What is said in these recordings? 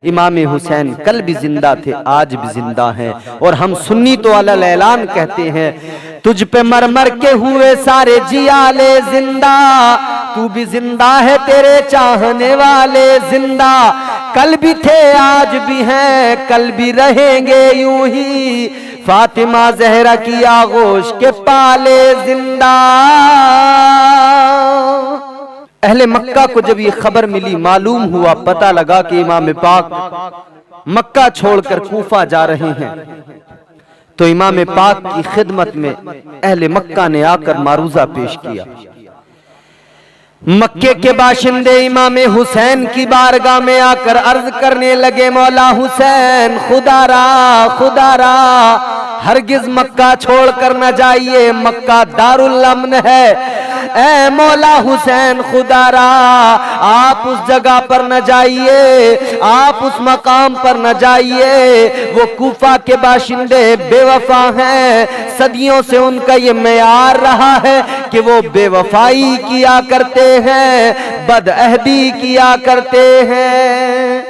امام حسین کل بھی زندہ تھے، آج بھی زندہ ہیں، اور ہم سنی تو علی اعلان کہتے ہیں تجھ پہ مر مر کے ہوئے سارے جیالے زندہ، تو بھی زندہ ہے تیرے چاہنے والے زندہ، کل بھی تھے آج بھی ہیں کل بھی رہیں گے یوں ہی، فاطمہ زہرا کی آغوش کے پالے زندہ۔ اہل مکہ کو جب یہ خبر ملی، معلوم ہوا، پتہ لگا کہ امام پاک مکہ چھوڑ کر کوفہ جا رہے ہیں، تو امام پاک کی خدمت میں اہل مکہ نے آ کر معروضہ پیش کیا۔ مکے کے باشندے امام حسین کی بارگاہ میں آ کر عرض کرنے لگے، مولا حسین خدا را ہرگز مکہ چھوڑ کر نہ جائیے، مکہ دارالامن ہے، اے مولا حسین خدا را آپ اس جگہ پر نہ جائیے، آپ اس مقام پر نہ جائیے، وہ کوفہ کے باشندے بے وفا ہیں، صدیوں سے ان کا یہ معیار رہا ہے کہ وہ بے وفائی کیا کرتے ہیں، بد عہدی کیا کرتے ہیں۔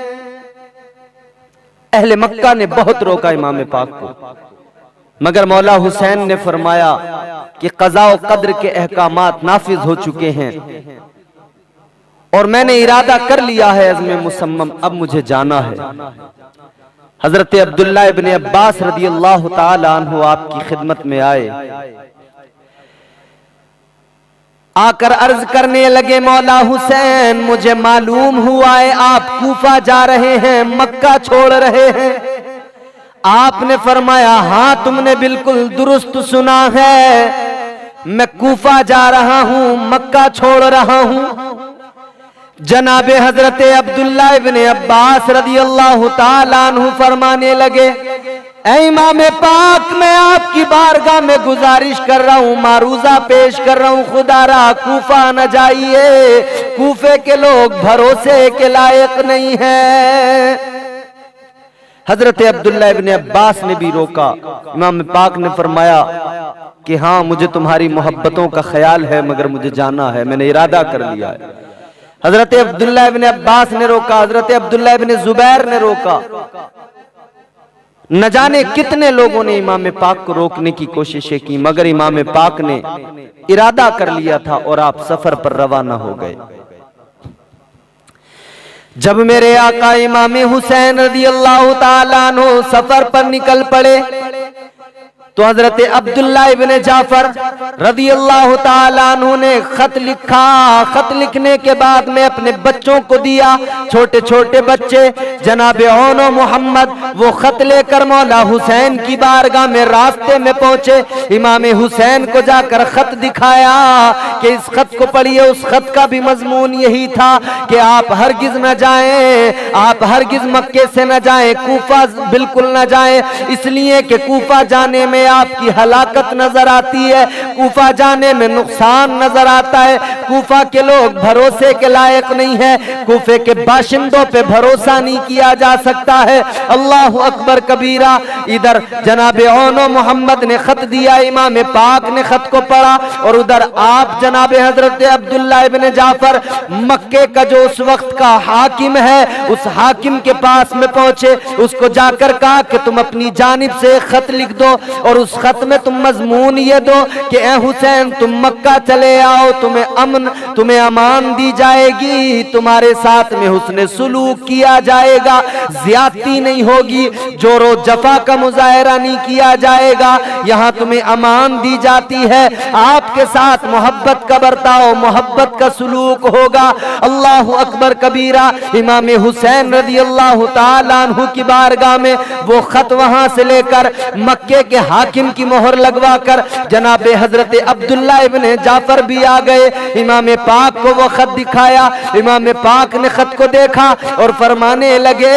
اہل مکہ نے بہت روکا امام پاک کو، مگر مولا حسین نے فرمایا کہ قضاء و قدر کے احکامات نافذ ہو چکے ہیں اور میں نے ارادہ کر لیا ہے عزم مصمم، اب مجھے جانا ہے۔ حضرت عبداللہ ابن عباس رضی اللہ تعالی عنہ آپ کی خدمت میں آئے، آ کر عرض کرنے لگے، مولا حسین مجھے معلوم ہوا ہے آپ کوفہ جا رہے ہیں، مکہ چھوڑ رہے ہیں۔ آپ نے فرمایا، ہاں تم نے بالکل درست سنا ہے، میں کوفہ جا رہا ہوں، مکہ چھوڑ رہا ہوں۔ جناب حضرت عبداللہ ابن عباس رضی اللہ تعالیٰ عنہ فرمانے لگے، اے امام پاک میں آپ کی بارگاہ میں گزارش کر رہا ہوں، معروضہ پیش کر رہا ہوں، خدا را کوفہ نہ جائیے، کوفے کے لوگ بھروسے کے لائق نہیں ہیں۔ حضرت عبداللہ ابن عباس نے بھی روکا، امام پاک نے فرمایا کہ ہاں مجھے تمہاری محبتوں کا خیال ہے مگر مجھے جانا ہے، میں نے ارادہ کر لیا ہے۔ حضرت عبداللہ ابن عباس نے روکا، حضرت عبداللہ ابن زبیر نے روکا، نہ جانے کتنے لوگوں نے امام پاک کو روکنے کی کوششیں کی، مگر امام پاک نے ارادہ کر لیا تھا اور آپ سفر پر روانہ ہو گئے۔ جب میرے آقا امام حسین رضی اللہ تعالیٰ عنہ سفر پر نکل پڑے تو حضرت عبداللہ ابن جعفر رضی اللہ تعالیٰ عنہ نے خط لکھا، خط لکھنے کے بعد میں اپنے بچوں کو دیا، چھوٹے چھوٹے بچے جناب عون و محمد وہ خط لے کر مولا حسین کی بارگاہ میں راستے میں پہنچے، امام حسین کو جا کر خط دکھایا کہ اس خط کو پڑھیے۔ اس خط کا بھی مضمون یہی تھا کہ آپ ہرگز نہ جائیں، آپ ہرگز مکے سے نہ جائیں، کوفہ بالکل نہ جائیں، اس لیے کہ کوفہ جانے میں آپ کی ہلاکت نظر آتی ہے، کوفہ جانے میں نقصان نظر آتا ہے، کوفہ کے لوگ بھروسے کے لائق نہیں ہیں، کوفے کے باشندوں پہ بھروسہ نہیں کیا جا سکتا ہے۔ اللہ اکبر کبیرہ۔ ادھر جناب عون و محمد نے خط دیا، امام پاک نے خط کو پڑھا، اور ادھر آپ جناب حضرت عبداللہ ابن جعفر مکے کا جو اس وقت کا حاکم ہے اس حاکم کے پاس میں پہنچے، اس کو جا کر کہا کہ تم اپنی جانب سے خط لکھ دو اور اس خط میں تم مضمون یہ دو کہ اے حسین تم مکہ چلے آؤ، تمہیں امان دی جائے گی، تمہارے ساتھ میں حسن سلوک کیا جائے گا، زیادتی نہیں ہوگی، جور و جفا کا مظاہرہ نہیں کیا جائے گا، یہاں تمہیں امان دی جاتی ہے، آپ کے ساتھ محبت کا برتاؤ، محبت کا سلوک ہوگا۔ اللہ اکبر کبیرہ۔ امام حسین رضی اللہ تعالیٰ عنہ کی بارگاہ میں وہ خط وہاں سے لے کر مکے کے حاکم کی مہر لگوا کر جناب حضرت عبداللہ ابن جعفر بھی آ گئے، امام پاک کو وہ خط دکھایا، امام پاک نے خط کو دیکھا اور فرمانے لگے،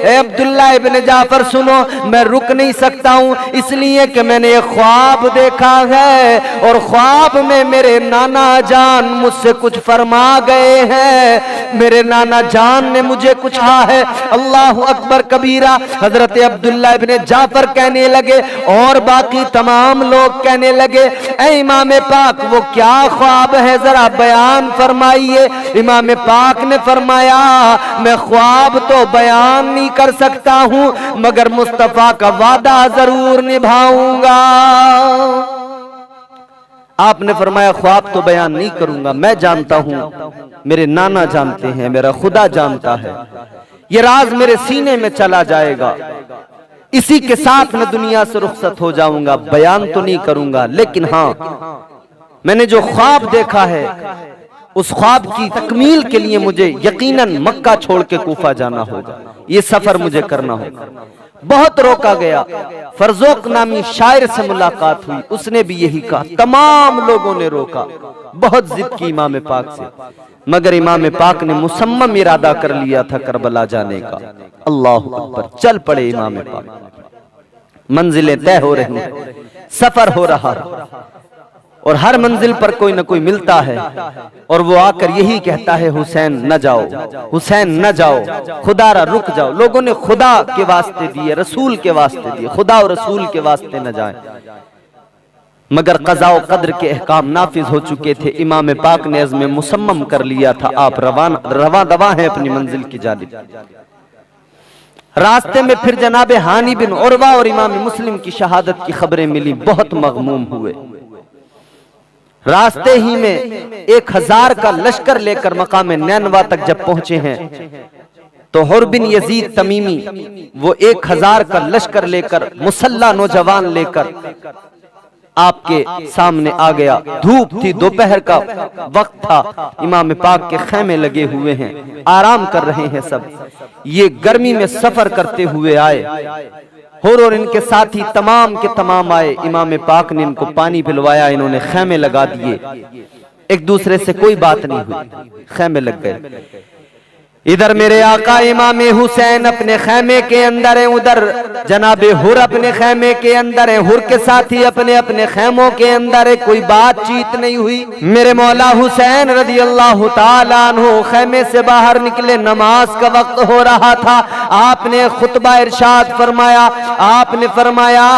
اے عبداللہ ابن جعفر سنو، میں رک نہیں سکتا ہوں، اس لیے کہ میں نے ایک خواب دیکھا ہے اور خواب میں میرے نانا جان مجھ سے کچھ فرما گئے ہیں، میرے نانا جان نے مجھے کچھ کہا ہے۔ اللہ اکبر کبیرہ۔ حضرت عبداللہ ابن جعفر کہنے لگے، اور باقی تمام لوگ کہنے لگے اے امام پاک وہ کیا خواب ہے ذرا بیان فرمائیے۔ امام پاک نے فرمایا میں خواب تو بیان نہیں کر سکتا ہوں مگر مصطفیٰ کا وعدہ ضرور نبھاؤں گا۔ آپ نے فرمایا خواب تو بیان نہیں کروں گا، میں جانتا ہوں، میرے نانا جانتے ہیں، میرا خدا جانتا ہے، یہ راز میرے سینے میں چلا جائے گا، اسی کے ساتھ میں دنیا سے رخصت ہو جاؤں گا، بیان تو نہیں کروں گا، لیکن ہاں میں نے جو خواب دیکھا ہے اس خواب کی تکمیل کے لیے مجھے یقیناً مکہ چھوڑ کے کوفہ جانا ہوگا، یہ سفر مجھے کرنا ہوگا۔ بہت روکا گیا، فرزوق نامی شاعر سے ملاقات ہوئی، اس نے بھی یہی کہا، تمام لوگوں نے روکا، بہت ضد کی امام پاک سے، مگر امام پاک نے مصمم ارادہ کر لیا تھا کربلا جانے کا۔ اللہ اکبر، چل پڑے امام پاک، منزلیں طے ہو رہی ہیں، سفر ہو رہا اور ہر منزل پر کوئی نہ کوئی ملتا ہے اور وہ آ کر یہی کہتا ہے حسین نہ جاؤ، حسین نہ جاؤ، خدا را رک جاؤ۔ لوگوں نے خدا کے واسطے دیے، رسول کے واسطے دیے، خدا اور رسول کے واسطے نہ جائیں، مگر قضاء و قدر کے احکام نافذ ہو چکے تھے۔ امام پاک نے عزم مصمم کر لیا تھا، آپ رواں دواں ہیں اپنی منزل کی جانب۔ راستے میں پھر جناب ہانی بن عروہ اور امام مسلم کی شہادت کی خبریں ملی، بہت مغموم ہوئے۔ راستے ہی میں 1000 کا لشکر لے کر مقام نینوا تک جب پہنچے ہیں تو حر بن یزید تمیمی وہ 1000 کا لشکر لے کر، مسلح نوجوان لے کر آپ کے سامنے آ گیا۔ دھوپ تھی، دوپہر کا وقت تھا، امام پاک کے خیمے لگے ہوئے ہیں، آرام کر رہے ہیں سب، یہ گرمی میں سفر کرتے ہوئے آئے، اور ان کے ساتھی تمام کے تمام آئے۔ امام پاک نے ان کو پانی پلوایا، انہوں نے خیمے لگا دیے، ایک دوسرے سے کوئی بات نہیں ہوئی، خیمے لگ گئے۔ ادھر میرے آقا امام حسین اپنے خیمے کے اندر ہیں، ادھر جناب حر اپنے خیمے کے اندر ہیں، حر کے ساتھی اپنے اپنے خیموں کے اندر ہیں، کوئی بات چیت نہیں ہوئی۔ میرے مولا حسین رضی اللہ تعالیٰ عنہ خیمے سے باہر نکلے، نماز کا وقت ہو رہا تھا، آپ نے خطبہ ارشاد فرمایا، آپ نے فرمایا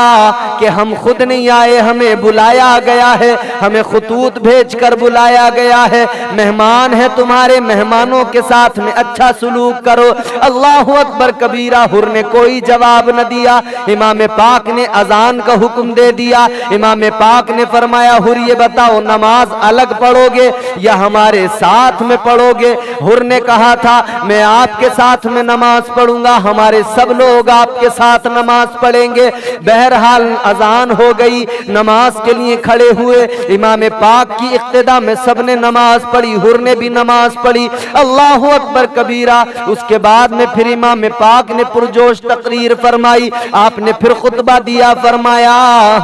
کہ ہم خود نہیں آئے، ہمیں بلایا گیا ہے، ہمیں خطوط بھیج کر بلایا گیا ہے، مہمان ہے تمہارے، مہمانوں کے ساتھ میں اچھا سلوک کرو۔ اللہ اکبر کبیرہ، حر نے کوئی جواب نہ دیا۔ امام پاک نے اذان کا حکم دے دیا۔ امام پاک نے فرمایا حر یہ بتاؤ نماز الگ پڑھو گے یا ہمارے ساتھ میں پڑھو گے؟ حر نے کہا تھا میں آپ کے ساتھ میں نماز پڑھوں گا، ہمارے سب لوگ آپ کے ساتھ نماز پڑھیں گے۔ بہرحال اذان ہو گئی، نماز کے لیے کھڑے ہوئے، امام پاک کی اقتداء میں سب نے نماز پڑھی، حر نے بھی نماز پڑھی۔ اللہ اکبر کبیرہ۔ اس کے بعد میں پھر امام پاک نے پرجوش تقریر فرمائی، آپ نے پھر خطبہ دیا، فرمایا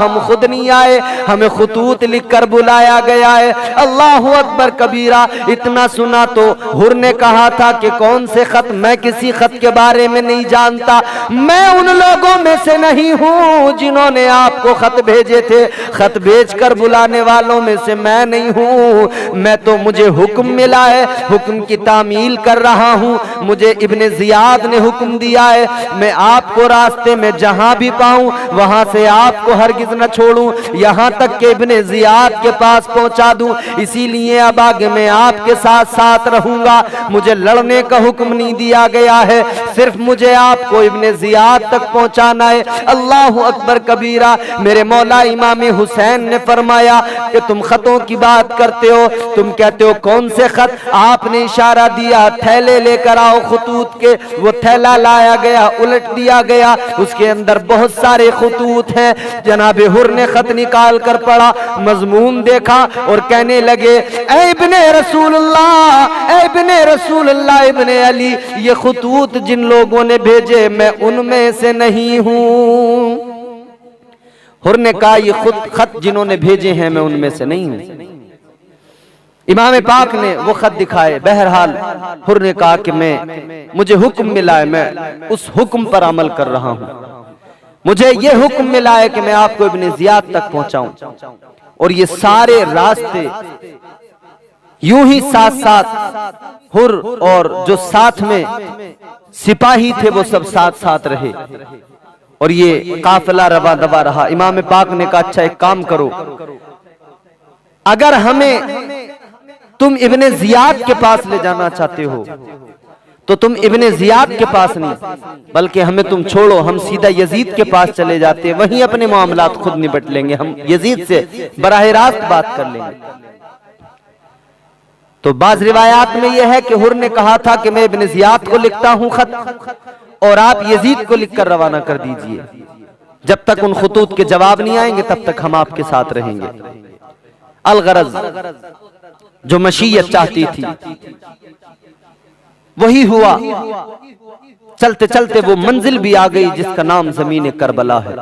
ہم خود نہیں آئے، ہمیں خطوط لکھ کر بلایا گیا ہے۔ اللہ اکبر کبیرہ۔ اتنا سنا تو حر نے کہا تھا کہ کون سے خط؟ میں کسی خط کے بارے میں نہیں جانتا، میں ان لوگوں میں سے نہیں ہوں جنہوں نے آپ کو خط بھیجے تھے، خط بھیج کر بلانے والوں میں سے میں نہیں ہوں، میں تو مجھے حکم ملا ہے، حکم کی تعمیل کر رہا ہوں، مجھے ابن زیاد نے حکم دیا ہے میں آپ کو راستے میں جہاں بھی پاؤں وہاں سے آپ کو ہرگز نہ چھوڑوں، یہاں تک کہ ابن زیاد کے پاس پہنچا دوں، اسی لیے اب آگے میں آپ کے ساتھ ساتھ رہوں گا، مجھے لڑنے کا حکم نہیں دیا گیا ہے، صرف مجھے آپ کو ابن زیاد تک پہنچانا ہے۔ اللہ اکبر کبیرہ۔ میرے مولا امام حسین نے فرمایا کہ تم خطوں کی بات کرتے ہو، تم کہتے ہو کون سے خط؟ آپ نے اشارہ دیا تھیلے لے کر آؤ خطوط کے، وہ تھیلا لایا گیا، الٹ دیا گیا، اس کے اندر بہت سارے خطوط ہیں۔ جناب حر نے خط نکال کر پڑھا، مضمون دیکھا اور کہنے لگے اے ابن رسول اللہ، اے ابن رسول اللہ، ابن علی، یہ خطوط جن لوگوں نے بھیجے میں ان میں سے نہیں ہوں۔ حر نے کہا یہ خط جنہوں نے بھیجے ہیں میں ان میں سے نہیں ہوں۔ امام پاک نے وہ خط دکھائے، بہرحال حر نے کہا کہ مجھے حکم ملا ہے، میں اس حکم پر عمل کر رہا ہوں، مجھے یہ حکم ملا ہے کہ میں آپ کو ابن زیاد تک پہنچاؤں، اور یہ سارے راستے یوں ہی ساتھ ساتھ حر اور جو ساتھ میں سپاہی تھے وہ سب ساتھ ساتھ رہے، اور یہ قافلہ رواں دوا رہا۔ امام پاک نے کہا اچھا ایک کام کرو، اگر ہمیں تم ابن زیاد کے پاس لے جانا چاہتے ہو تو تم ابن زیاد کے پاس نہیں بلکہ ہمیں تم چھوڑو، ہم سیدھا یزید کے پاس چلے جاتے، وہیں اپنے معاملات خود نبٹ لیں گے، ہم یزید سے براہ راست بات کر لیں گے۔ تو بعض روایات میں یہ ہے کہ حر نے کہا تھا کہ میں ابن زیاد کو لکھتا ہوں خط اور آپ یزید کو لکھ کر روانہ کر دیجئے، جب تک ان خطوط کے جواب نہیں آئیں گے تب تک ہم آپ کے ساتھ رہیں گے۔ الغرض جو مشیت چاہتی تھی وہی ہوا، چلتے چلتے وہ منزل بھی آ گئی جس کا نام زمین کربلا ہے۔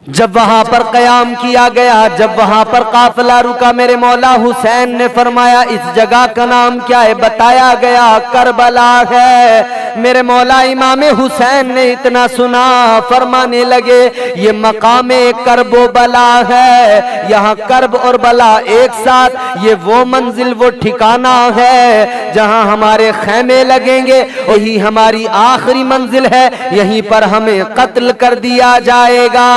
جب وہاں پر قیام کیا گیا، جب وہاں پر قافلہ رکا، میرے مولا حسین نے فرمایا اس جگہ کا نام کیا ہے؟ بتایا گیا کربلا ہے۔ میرے مولا امام حسین نے اتنا سنا، فرمانے لگے یہ مقام کرب و بلا ہے، یہاں کرب اور بلا ایک ساتھ، یہ وہ منزل وہ ٹھکانہ ہے جہاں ہمارے خیمے لگیں گے، وہی ہماری آخری منزل ہے، یہیں پر ہمیں قتل کر دیا جائے گا۔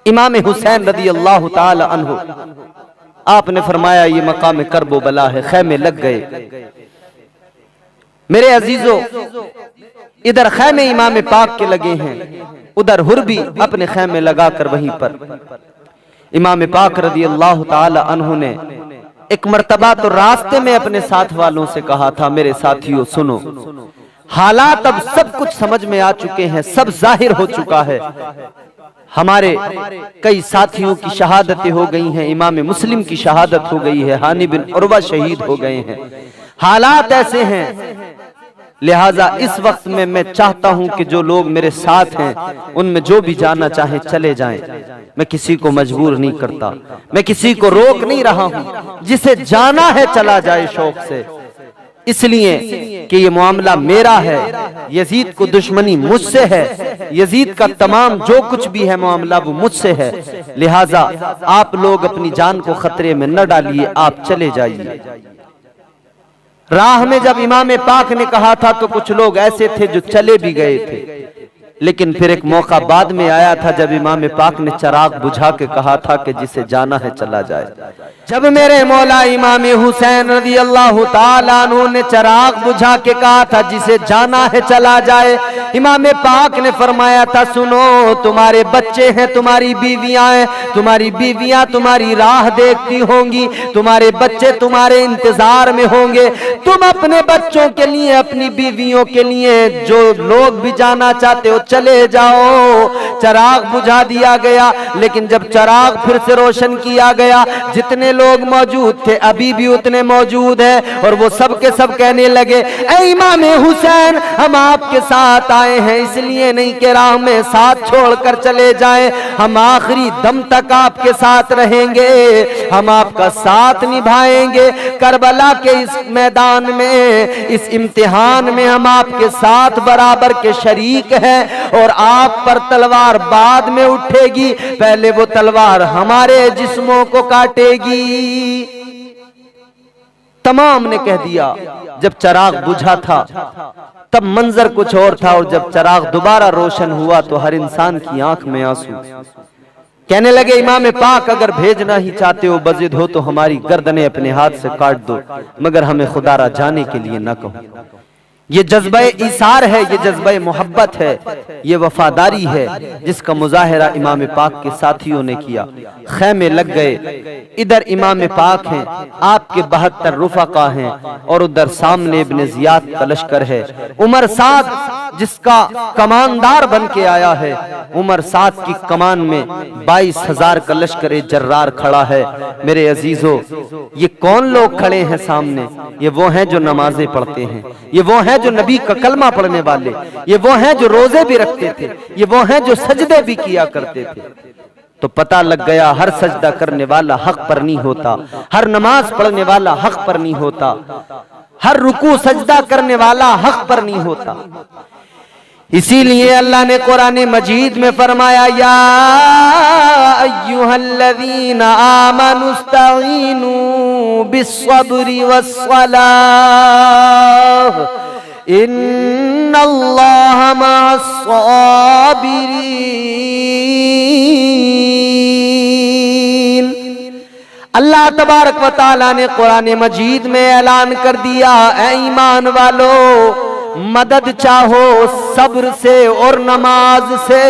امام حسین رضی اللہ تعالی عنہ آپ نے فرمایا یہ مقام کرب و بلا ہے، خیمے لگ گئے۔ میرے عزیزو ادھر خیمے امام پاک کے لگے ہیں، ادھر حر بھی اپنے خیمے لگا کر وہیں پر امام پاک رضی اللہ تعالی عنہ نے ایک مرتبہ تو راستے میں اپنے ساتھ والوں سے کہا تھا میرے ساتھیوں سنو، حالات اب سب کچھ سمجھ میں آ چکے ہیں، سب ظاہر ہو چکا ہے، ہمارے کئی ساتھیوں کی شہادتیں ہو گئی ہیں، امام مسلم کی شہادت ہو گئی ہے، ہانی بن عروہ شہید ہو گئے ہیں، حالات ایسے ہیں، لہٰذا اس وقت میں چاہتا ہوں کہ جو لوگ میرے ساتھ ہیں ان میں جو بھی جانا چاہیں چلے جائیں، میں کسی کو مجبور نہیں کرتا، میں کسی کو روک نہیں رہا ہوں، جسے جانا ہے چلا جائے شوق سے، اس لیے کہ یہ معاملہ میرا ہے، یزید کو دشمنی مجھ سے ہے، یزید کا تمام جو کچھ بھی ہے معاملہ وہ مجھ سے ہے، لہٰذا آپ لوگ اپنی جان کو خطرے میں نہ ڈالیے، آپ چلے جائیے۔ راہ میں جب امام پاک نے کہا تھا تو کچھ لوگ ایسے تھے جو چلے بھی گئے تھے، لیکن پھر ایک موقع بعد میں آیا تھا جب امام پاک نے چراغ بجھا کے کہا تھا کہ جسے جانا ہے چلا جائے۔ جب میرے مولا امام حسین رضی اللہ تعالیٰ عنہ نے چراغ بجھا کے کہا تھا جسے جانا ہے چلا جائے، امام پاک نے فرمایا تھا سنو، تمہارے بچے ہیں، تمہاری بیویاں ہیں، تمہاری بیویاں تمہاری راہ دیکھتی ہوں گی، تمہارے بچے تمہارے انتظار میں ہوں گے، تم اپنے بچوں کے لیے اپنی بیویوں کے لیے جو لوگ بھی جانا چاہتے ہو چلے جاؤ۔ چراغ بجھا دیا گیا، لیکن جب چراغ پھر سے روشن کیا گیا، جتنے لوگ موجود تھے ابھی بھی اتنے موجود ہیں، اور وہ سب کے سب کہنے لگے اے امام حسین ہم آپ کے ساتھ آئے ہیں، اس لیے نہیں کہ راہ میں ساتھ چھوڑ کر چلے جائیں، ہم آخری دم تک آپ کے ساتھ رہیں گے، ہم آپ کا ساتھ نبھائیں گے، کربلا کے اس میدان میں، اس امتحان میں ہم آپ کے ساتھ برابر کے شریک ہیں، اور آپ پر تلوار بعد میں اٹھے گی، پہلے وہ تلوار ہمارے جسموں کو کاٹے گی۔ تمام نے کہہ دیا۔ جب چراغ بجھا تھا تب منظر کچھ اور تھا، اور جب چراغ دوبارہ روشن ہوا تو ہر انسان کی آنکھ میں آنسو۔ کہنے لگے امام پاک اگر بھیجنا ہی چاہتے ہو بضد ہو تو ہماری گردنیں اپنے ہاتھ سے کاٹ دو، مگر ہمیں خدا را جانے کے لیے نہ کہو۔ یہ جذبہ ایثار ہے، یہ جذبہ محبت ہے، یہ وفاداری ہے جس کا مظاہرہ امام پاک کے ساتھیوں نے کیا۔ خیمے لگ گئے، ادھر امام پاک ہیں، آپ کے 72 رفقا ہیں، اور ادھر سامنے ابن زیاد کا لشکر ہے۔ عمر سعد جس کا کماندار بن کے آیا ہے، عمر سعد کی کمان میں 22,000 کا لشکر جرار کھڑا ہے۔ میرے عزیزو یہ کون لوگ کھڑے ہیں سامنے؟ یہ وہ ہیں جو نمازیں پڑھتے ہیں، یہ وہ ہیں جو نبی کا کلمہ پڑھنے والے، یہ وہ ہیں جو روزے بھی رکھتے تھے، یہ وہ ہیں جو سجدے بھی کیا کرتے تھے۔ تو پتہ لگ گیا ہر سجدہ کرنے والا حق پر نہیں ہوتا، ہر نماز پڑھنے والا حق پر نہیں ہوتا، ہر رکوع سجدہ کرنے والا حق پر نہیں ہوتا۔ اسی لیے اللہ نے قرآن مجید میں فرمایا یا ایھا الذین آمنوا استعینوا بالصبر والصلاۃ ان ان اللہ مع الصابرین۔ اللہ تبارک و تعالیٰ نے قرآن مجید میں اعلان کر دیا، اے ایمان والو مدد چاہو صبر سے اور نماز سے،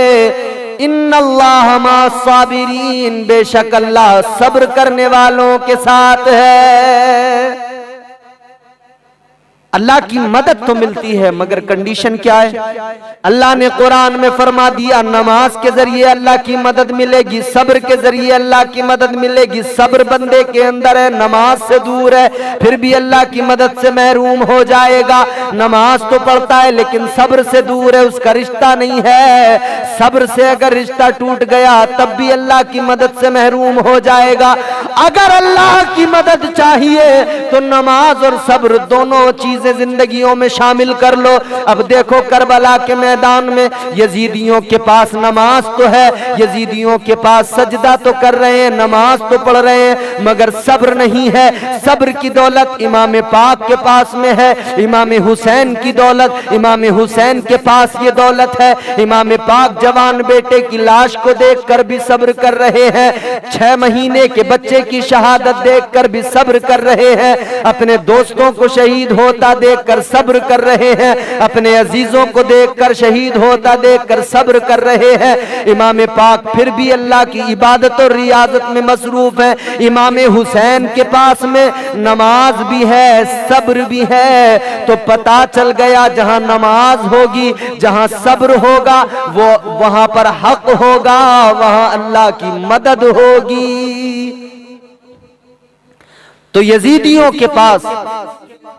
ان اللہ مع الصابرین، بے شک اللہ صبر کرنے والوں کے ساتھ ہے۔ اللہ کی مدد تو ملتی ہے مگر کنڈیشن کیا ہے؟ اللہ نے قرآن میں فرما دیا نماز کے ذریعے اللہ کی مدد ملے گی، صبر کے ذریعے اللہ کی مدد ملے گی۔ صبر بندے کے اندر ہے، نماز سے دور ہے، پھر بھی اللہ کی مدد سے محروم ہو جائے گا۔ نماز تو پڑھتا ہے لیکن صبر سے دور ہے، اس کا رشتہ نہیں ہے۔ صبر سے اگر رشتہ ٹوٹ گیا تب بھی اللہ کی مدد سے محروم ہو جائے گا۔ اگر اللہ کی مدد چاہیے تو نماز اور صبر دونوں چیزیں زندگیوں میں شامل کر لو۔ اب دیکھو کربلا کے میدان میں یزیدیوں کے پاس نماز تو ہے، یزیدیوں کے پاس سجدہ تو کر رہے ہیں، نماز تو پڑھ رہے ہیں، مگر صبر نہیں ہے۔ صبر کی دولت امام پاک کے پاس میں ہے، امام حسین کی دولت امام حسین کے پاس یہ دولت ہے۔ امام پاک جوان بیٹے کی لاش کو دیکھ کر بھی صبر کر رہے ہیں، 6 مہینے کے بچے کی شہادت دیکھ کر بھی صبر کر رہے ہیں، اپنے دوستوں کو شہید ہوتا دیکھ کر صبر کر رہے ہیں، اپنے عزیزوں کو دیکھ کر شہید ہوتا دیکھ کر صبر کر رہے ہیں۔ امام پاک پھر بھی اللہ کی عبادت اور ریاضت میں مصروف ہیں۔ امام حسین کے پاس میں نماز بھی ہے، صبر بھی ہے، تو پتہ چل گیا جہاں نماز ہوگی، جہاں صبر ہوگا، وہاں پر حق ہوگا، وہاں اللہ کی مدد ہوگی۔ تو یزیدیوں کے پاس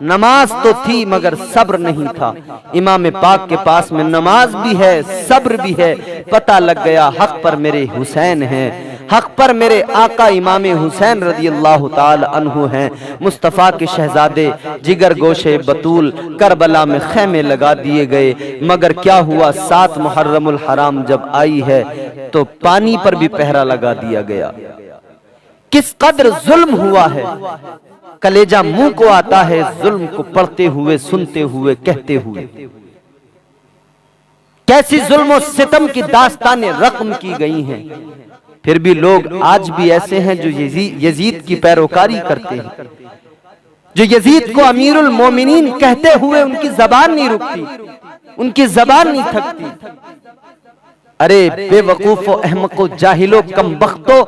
نماز تو تھی مگر صبر نہیں تھا، امام پاک کے پاس میں نماز بھی ہے، صبر بھی ہے، پتہ لگ گیا حق پر میرے حسین ہیں، حق پر میرے آقا امام حسین رضی اللہ تعالی عنہ ہیں، مصطفیٰ کے شہزادے جگر گوشے بطول کربلا میں خیمے لگا دیے گئے۔ مگر کیا ہوا، 7 محرم الحرام جب آئی ہے تو پانی پر بھی پہرا لگا دیا گیا۔ کس قدر ظلم ہوا ہے، کلیجہ منہ کو آتا ہے ظلم کو پڑھتے ہوئے، سنتے ہوئے، کہتے ہوئے۔ کیسی ظلم و ستم کی داستانیں رقم کی گئی ہیں، پھر بھی لوگ آج بھی ایسے ہیں جو یزید کی پیروکاری کرتے ہیں، جو یزید کو امیر المومنین کہتے ہوئے ان کی زبان نہیں رکتی، ان کی زبان نہیں تھکتی۔ ارے بے وقوف و احمق و جاہل و کم بختو،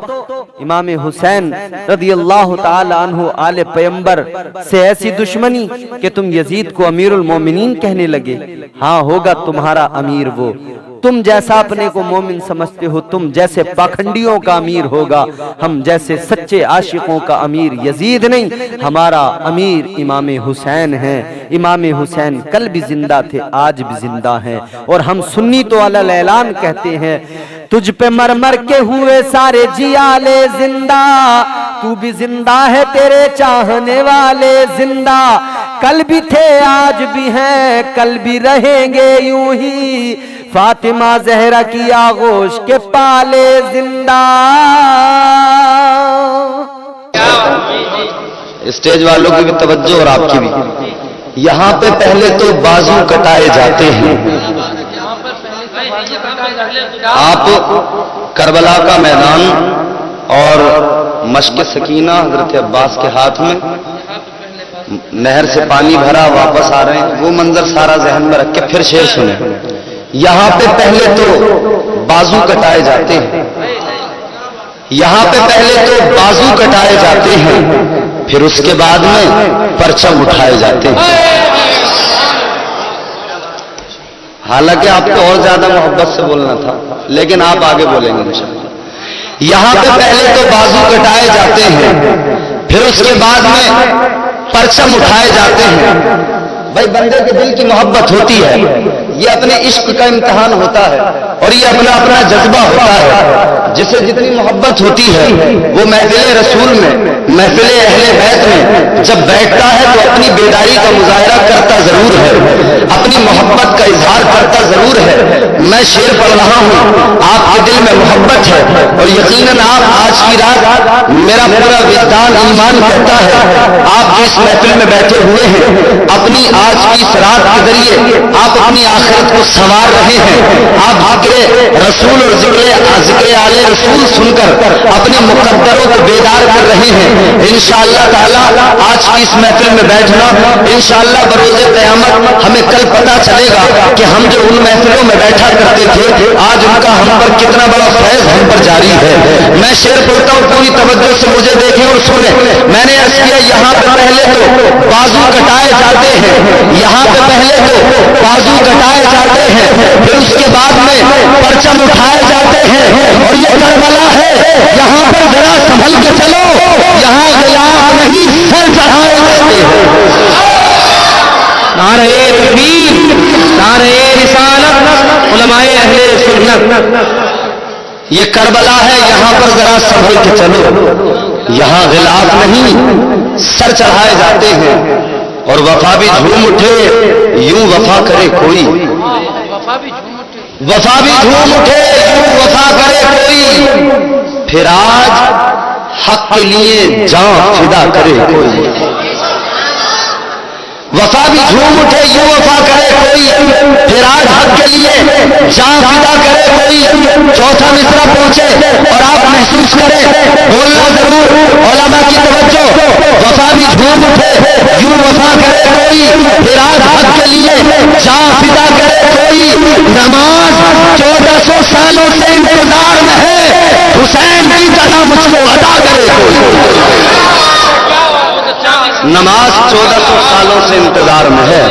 امام حسین رضی اللہ تعالی عنہ آل پیمبر سے ایسی دشمنی کہ تم یزید کو امیر المومنین کہنے لگے۔ ہاں ہوگا تمہارا امیر وہ، تم جیسا اپنے کو مومن سمجھتے ہو، تم جیسے پاکھنڈیوں کا امیر ہوگا، ہم جیسے سچے عاشقوں کا امیر یزید نہیں، ہمارا امیر امام حسین ہیں۔ امام حسین کل بھی زندہ تھے، آج بھی زندہ ہیں، اور ہم سنی تو علی الاعلان کہتے ہیں، تجھ پہ مر مر کے ہوئے سارے جیالے زندہ، تو بھی زندہ ہے تیرے چاہنے والے زندہ، کل بھی تھے آج بھی ہیں کل بھی رہیں گے یوں ہی، فاطمہ زہرا کی آغوش کے پالے زندہ۔ اسٹیج والوں کی بھی توجہ اور آپ کی بھی، یہاں پہ پہلے تو بازو کٹائے جاتے ہیں۔ آپ کربلا کا میدان اور مشق سکینہ حضرت عباس کے ہاتھ میں، نہر سے پانی بھرا واپس آ رہے ہیں، وہ منظر سارا ذہن میں رکھ کے پھر شعر سنیں۔ یہاں پہ پہلے تو بازو کٹائے جاتے ہیں، یہاں پہ پہلے تو بازو کٹائے جاتے ہیں، پھر اس کے بعد میں پرچم اٹھائے جاتے ہیں۔ حالانکہ آپ کو اور زیادہ محبت سے بولنا تھا، لیکن آپ آگے بولیں گے انشاءاللہ۔ یہاں پہ پہلے تو بازو کٹائے جاتے ہیں، پھر اس کے بعد میں پرچم اٹھائے جاتے ہیں۔ بھائی بندے کے دل کی محبت ہوتی ہے، یہ اپنے عشق کا امتحان ہوتا ہے، اور یہ اپنا اپنا جذبہ ہوتا ہے۔ جسے جتنی محبت ہوتی ہے وہ محفل رسول میں، محفل اہل بیت میں جب بیٹھتا ہے تو اپنی بیداری کا مظاہرہ کرتا ضرور ہے، اپنی محبت کا اظہار کرتا ضرور ہے، میں شعر پڑھ رہا ہوں، آپ کے دل میں محبت ہے اور یقیناً آپ آج کی رات میرا پورا وجدان ایمان کرتا ہے آپ جس محفل میں بیٹھے ہوئے ہیں اپنی آج کی اس رات کے ذریعے آپ اپنی آخرت کو سنوار رہے ہیں، آپ ذکر رسول اور ذکر آل رسول سن کر اپنے مقدروں کو بیدار کر رہے ہیں۔ انشاءاللہ تعالی آج کی اس محفل میں بیٹھنا انشاءاللہ بروز قیامت ہمیں کل پتہ چلے گا کہ ہم جو ان محفلوں میں بیٹھا کرتے تھے آج ان کا ہم پر کتنا بڑا فیض ہم پر جاری ہے۔ میں شعر پڑھتا ہوں، پوری توجہ سے مجھے دیکھیں اور سنیں۔ میں نے عرض کیا یہاں پہ پہلے تو بازو کٹائے جاتے ہیں، یہاں پہ پہلے تو بازو کٹائے جاتے ہیں، پھر اس کے بعد میں پرچم اٹھائے جاتے ہیں، اور یہ کربلا ہے یہاں پر ذرا سنبھل کے چلو، یہاں غلاف نہیں سر چڑھائے جاتے ہیں۔ نعرہ تکبیر، نعرہ رسالت، علماء اہل سنت، یہ کربلا ہے یہاں پر ذرا سنبھل کے چلو، یہاں غلاف نہیں سر چڑھائے جاتے ہیں، اور وفا بھی جھوم اٹھے یوں وفا کرے کوئی، وفا بھی جھوم اٹھے یوں وفا کرے کوئی، پھر آج حق کے لیے جان فدا کرے کوئی، وفا بھی جھوم اٹھے یوں وفا کرے کوئی، پھر آج حق کے لیے جان فدا کرے کوئی۔ چوتھا مصرع پہنچے اور آپ محسوس کریں، بولنا ضرور، علماء کی توجہ، وفا بھی جھوم اٹھے یوں وفا کرے کوئی، پھر آج حق کے لیے جان فدا کرے کوئی۔ نماز 1400 سالوں سے انتظار میں ہے، حسین کی طرح مجھ کو ادا کرے کوئی۔ نماز 1400 سالوں سے انتظار میں ہے،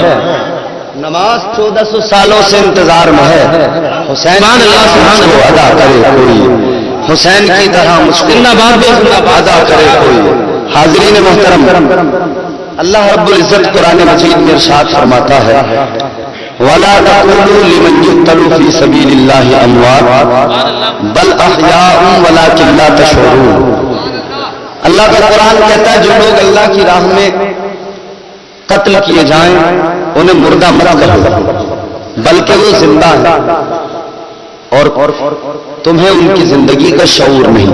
نماز 1400 سالوں سے انتظار میں ہے، حسین کو ادا کرے کوئی، حسین کی طرح مشکل ادا کرے کوئی۔ حاضرین محترم، اللہ رب العزت قرآن مجید میں ارشاد فرماتا ہے وَلَا تَقُولُوا لِمَنْ يُقْتَلُ فِي سَبِيلِ اللَّهِ أَمْوَاتٌ بَلْ أَحْيَاءٌ وَلَكِنْ لَا تَشْعُرُونَ۔ اللہ کا قرآن کہتا ہے جو لوگ اللہ کی راہ میں قتل کیے جائیں انہیں مردہ مت کہو بلکہ وہ زندہ ہیں، اور تمہیں ان کی زندگی کا شعور نہیں۔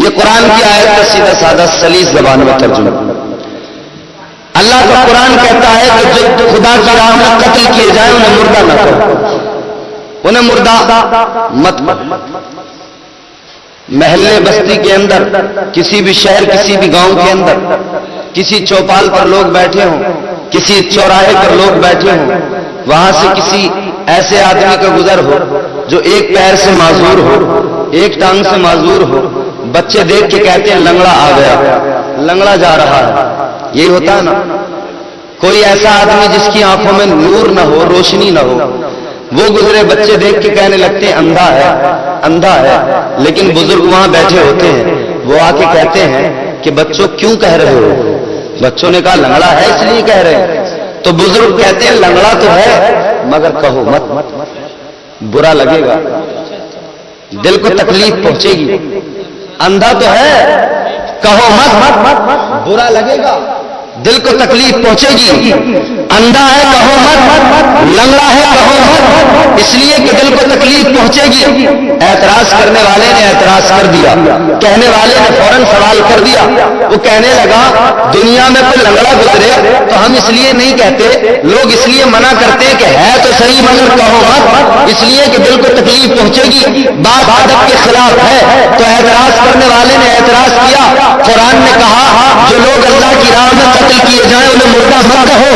یہ قرآن کی آیت کا سیدھا سادہ سلیس زبان میں ترجمہ۔ اللہ کا قرآن کہتا ہے کہ جو خدا کی راہ میں قتل کیے جائیں انہیں مردہ نہ کہو، انہیں مردہ مت کہو۔ محلے بستی کے اندر، کسی بھی شہر، کسی بھی گاؤں کے اندر، کسی چوپال پر لوگ بیٹھے ہوں، کسی چوراہے پر لوگ بیٹھے ہوں، وہاں سے کسی ایسے آدمی کا گزر ہو جو ایک پیر سے معذور ہو، ایک ٹانگ سے معذور ہو، بچے دیکھ کے کہتے ہیں لنگڑا آ گیا، لنگڑا جا رہا ہے، یہی ہوتا ہے نا۔ کوئی ایسا آدمی جس کی آنکھوں میں نور نہ ہو، روشنی نہ ہو، وہ گزرے، بچے دیکھ کے کہنے لگتے ہیں اندھا ہے، اندھا ہے، لیکن بزرگ وہاں بیٹھے ہوتے ہیں، وہ آ کے کہتے ہیں کہ بچوں کیوں کہہ رہے ہو؟ بچوں نے کہا لنگڑا ہے اس لیے کہہ رہے ہیں، تو بزرگ کہتے ہیں لنگڑا تو ہے مگر کہو مت، برا لگے گا، دل کو تکلیف پہنچے گی، اندھا تو ہے کہو مت، برا لگے گا، دل کو تکلیف پہنچے گی، اندھا ہے کہو مت، لنگڑا ہے کہو مت، اس لیے کہ دل کو تکلیف پہنچے گی۔ اعتراض کرنے والے نے اعتراض کر دیا، کہنے والے نے فوراً سوال کر دیا، وہ کہنے لگا دنیا میں کوئی لنگڑا گزرے تو ہم اس لیے نہیں کہتے، لوگ اس لیے منع کرتے کہ ہے تو صحیح مگر کہو مت، اس لیے کہ دل کو تکلیف پہنچے گی، بات ادب کے خلاف ہے۔ تو اعتراض کرنے والے نے اعتراض کیا، قرآن نے کہا جو لوگ اللہ کی راہ میں قتل کیے جائیں انہیں مردہ مت کہو،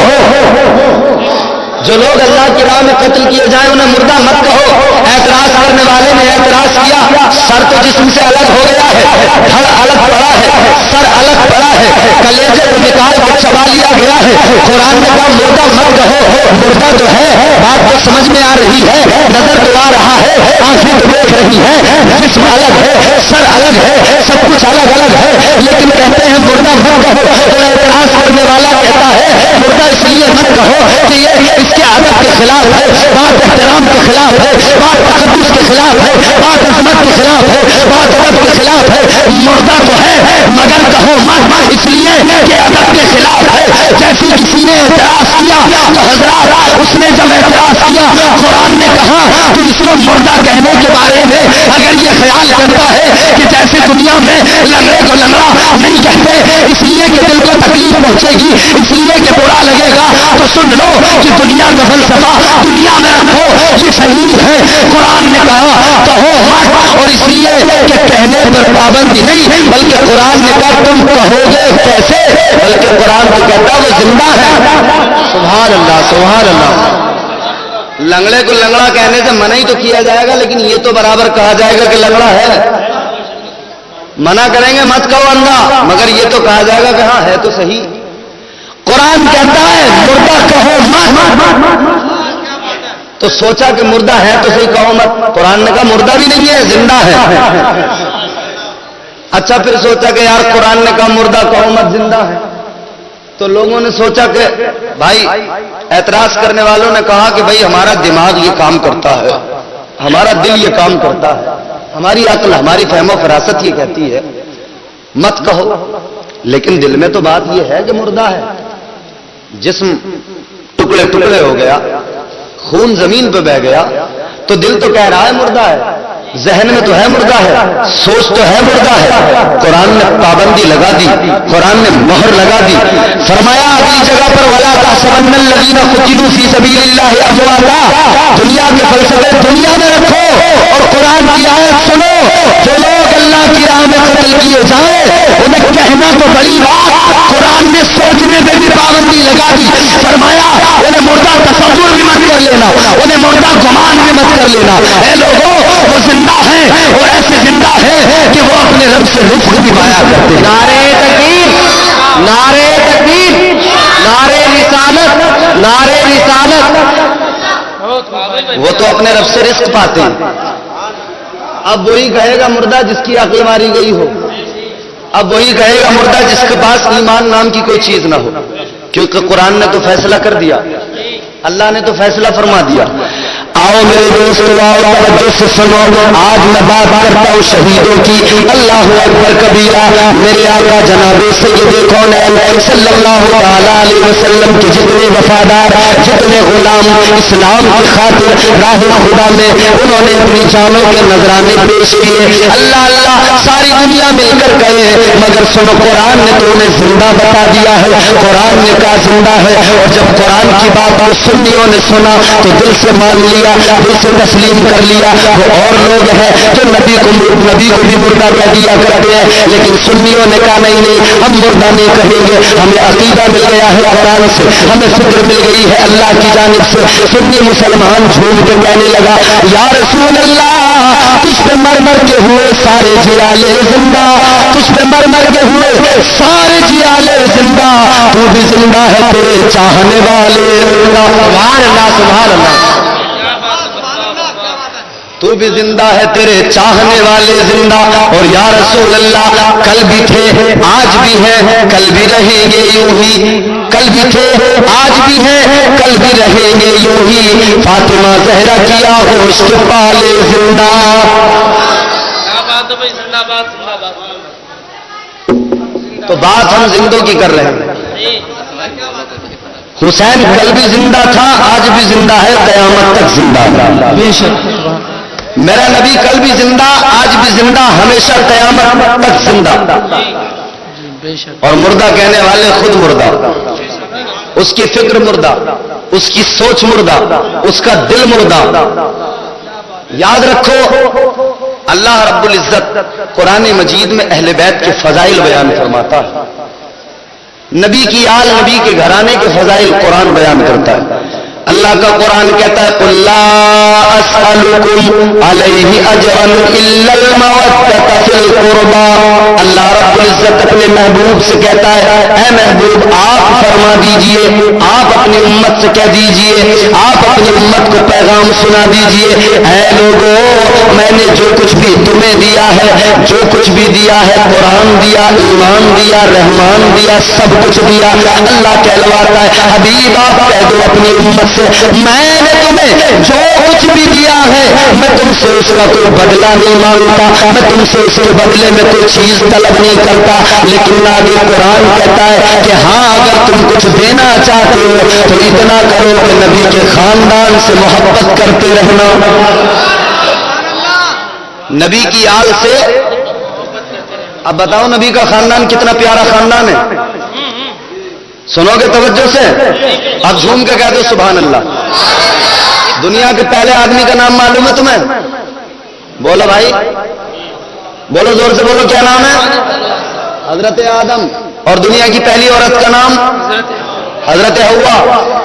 جو لوگ اللہ کی راہ میں قتل کیے جائیں انہیں مردہ مت کہو۔ اعتراض کرنے والے نے اعتراض کیا سر تو جسم سے الگ ہو گیا ہے، دھڑ الگ پڑا ہے، سر الگ پڑا ہے، کلیجے کو نکال کے چبا لیا گیا ہے، قرآن نے کہا مردہ مت کہو، مردہ تو ہے، بات تو سمجھ میں آ رہی ہے، نظر تو آ رہا ہے، آنکھیں تو دیکھ رہی ہے، جسم الگ ہے، سر الگ ہے، سب کچھ الگ الگ ہے، لیکن کہتے ہیں مردہ مت کہو۔ تو اعتراض کرنے والا کہتا ہے مردہ اس لیے مت کہو کہ یہ اس کے ادب کے خلاف ہے، بات احترام کے خلاف ہے، بات تقدس کے خلاف ہے، بات عظمت کے خلاف ہے، بات ادب کے خلاف ہے، مردہ تو ہے مگر کہو مت، اس لیے کہ ادب کے خلاف ہے۔ جیسے کسی نے اعتراض کیا تو حضرات اس نے جب اعتراض کیا قرآن نے کہا کہا کہ اس کو مردہ کہنے کے بارے میں اگر یہ خیال کرتا ہے کہ جیسے دنیا میں لنگڑے کو لنگڑا نہیں کہتے اس لیے کہ دل کو تکلیف پہنچے گی، اس لیے کہ برا لگے گا، تو سن لو کہ دنیا کا فلسفہ دنیا میں رکھو، یہ صحیح ہے۔ قرآن نے کہا کہو مت، اور اس لیے کہ کہنے پر پابندی نہیں، بلکہ قرآن نے کہا تم کہو گے کیسے، بلکہ قرآن تو کہتا وہ زندہ ہے۔ سبحان اللہ سبحان اللہ۔ لنگڑے کو لنگڑا کہنے سے منع ہی تو کیا جائے گا، لیکن یہ تو برابر کہا جائے گا کہ لنگڑا ہے۔ منع کریں گے مت کہو اندھا، مگر یہ تو کہا جائے گا کہ ہاں ہے تو صحیح۔ قرآن کہتا ہے مردہ کہو مت، تو سوچا کہ مردہ ہے تو صحیح کہو مت۔ قرآن نے کہا مردہ بھی نہیں ہے زندہ ہے۔ اچھا پھر سوچا کہ یار قرآن نے کہا مردہ کہو مت زندہ ہے، تو لوگوں نے سوچا کہ بھائی اعتراض کرنے والوں نے کہا کہ بھائی ہمارا دماغ یہ کام کرتا ہے، ہمارا دل یہ کام کرتا ہے، ہماری عقل ہماری فہم و فراست یہ کہتی ہے مت کہو، لیکن دل میں تو بات یہ ہے کہ مردہ ہے۔ جسم ٹکڑے ٹکڑے ہو گیا، خون زمین پہ بہ گیا، تو دل تو کہہ رہا ہے مردہ ہے، ذہن میں تو ہے مردہ ہے، سوچ تو ہے مردہ ہے۔ قرآن نے پابندی لگا دی، قرآن نے مہر لگا دی، فرمایا اگلی جگہ پر وَلَا تَحْسَبَنَّ الَّذِينَ قُتِلُوا فِي سَبِيلِ اللَّهِ أَمْوَاتًا۔ دنیا کے فلسفے دنیا میں رکھو اور قرآن کی آیت سنو۔ جو لوگ اللہ کی راہ میں قتل کیے جائیں انہیں کہنا تو بڑی بات، قرآن نے سوچنے میں بھی پابندی لگا دی، فرمایا انہیں مردہ تصور بھی مت کر لینا، انہیں مردہ گمان بھی مت کر لینا۔ اے لوگوں وہ زندہ ہیں، اور ایسے زندہ ہیں کہ وہ اپنے رب سے رزق بھی پایا کرتے ہیں۔ نعرے تکبیر، نعرے تکبیر، نعرے رسالت، نعرے رسالت۔ وہ تو اپنے رب سے رزق پاتے ہیں۔ اب وہی کہے گا مردہ جس کی عقل ماری گئی ہو، اب وہی کہے گا مردہ جس کے پاس ایمان نام کی کوئی چیز نہ ہو، کیونکہ قرآن نے تو فیصلہ کر دیا، اللہ نے تو فیصلہ فرما دیا۔ آؤ میرے دوستو آؤ توجہ سے سنو، آج میں بات کرتا ہوں شہیدوں کی۔ اللہ اکبر کبیرہ، میرے آقا جناب سید کونین صلی اللہ علیہ وسلم کے جتنے وفادار، جتنے غلام اسلام کی خاطر راہ خدا میں انہوں نے اپنی جانوں کے نذرانے پیش کیے، اللہ اللہ ساری دنیا مل کر گئے، مگر سنو قرآن نے تو انہیں زندہ بتا دیا ہے، قرآن نے کہا زندہ ہے۔ اور جب قرآن کی بات کو سنیوں نے سنا تو دل سے مان لیا، دل سے تسلیم کر لیا۔ وہ اور لوگ ہیں جو نبی کو بھی مردہ کہہ دیا کرتے ہیں، لیکن سنیوں نے کہا نہیں نہیں ہم مردہ نہیں کہیں گے، ہمیں عقیدہ مل گیا ہے قرآن سے، ہمیں فکر مل گئی ہے اللہ کی جانب سے۔ سنی مسلمان جھوم کے کہنے لگا یا رسول اللہ تجھ پہ مر مر کے ہوئے سارے جیالے زندہ، تجھ پہ مر مر کے ہوئے سارے جیالے زندہ، تو بھی زندہ ہے تیرے چاہنے والے زندہ۔ سبحان اللہ سبحان اللہ۔ تو بھی زندہ ہے تیرے چاہنے والے زندہ۔ اور یا رسول اللہ کل بھی تھے آج بھی ہیں کل بھی رہیں گے یوں ہی، کل بھی تھے آج بھی ہیں کل بھی رہیں گے یوں ہی، فاطمہ زہرا کیا ہوش کے پالے زندہ۔ تو بات ہم زندوں کی کر رہے ہیں۔ حسین کل بھی زندہ تھا آج بھی زندہ ہے قیامت تک زندہ ہے۔ میرا نبی کل بھی زندہ آج بھی زندہ ہمیشہ قیامت تک زندہ۔ اور مردہ کہنے والے خود مردہ، اس کی فکر مردہ، اس کی سوچ مردہ، اس کا دل مردہ۔ یاد رکھو اللہ رب العزت قرآن مجید میں اہل بیت کے فضائل بیان فرماتا ہے، نبی کی آل نبی کے گھرانے کے فضائل قرآن بیان کرتا ہے۔ اللہ کا قرآن کہتا ہے قُل لَا أَسْأَلُكُمْ عَلَيْهِ أَجْرًا إِلَّا الْمَوَدَّةَ فِي الْقُرْبَى۔ اللہ رب العزت اپنے محبوب سے کہتا ہے اے محبوب آپ فرما دیجئے، آپ اپنی امت سے کہہ دیجئے، آپ اپنی امت کو پیغام سنا دیجئے اے لوگوں میں نے جو کچھ بھی تمہیں دیا ہے، جو کچھ بھی دیا ہے، قرآن دیا، ایمان دیا، رحمان دیا، سب کچھ دیا۔ اللہ کہلواتا ہے حبیب آپ کہہ دو اپنی امت سے میں نے تمہیں جو کچھ بھی دیا ہے میں تم سے اس کا کوئی بدلہ نہیں مانگتا، میں تم سے اس کے بدلے میں کوئی چیز طلب نہیں کرتا، لیکن آگے قرآن کہتا ہے کہ ہاں اگر تم کچھ دینا چاہتے ہو تو اتنا کرو کہ نبی کے خاندان سے محبت کرتے رہنا، نبی کی آل سے۔ اب بتاؤ نبی کا خاندان کتنا پیارا خاندان ہے، سنو گے توجہ سے؟ اب جھوم کے کہہ دو سبحان اللہ۔ دنیا کے پہلے آدمی کا نام معلوم ہے تمہیں؟ بولو بھائی، بولو زور سے بولو، کیا نام ہے؟ حضرت آدم۔ اور دنیا کی پہلی عورت کا نام حضرت حوا،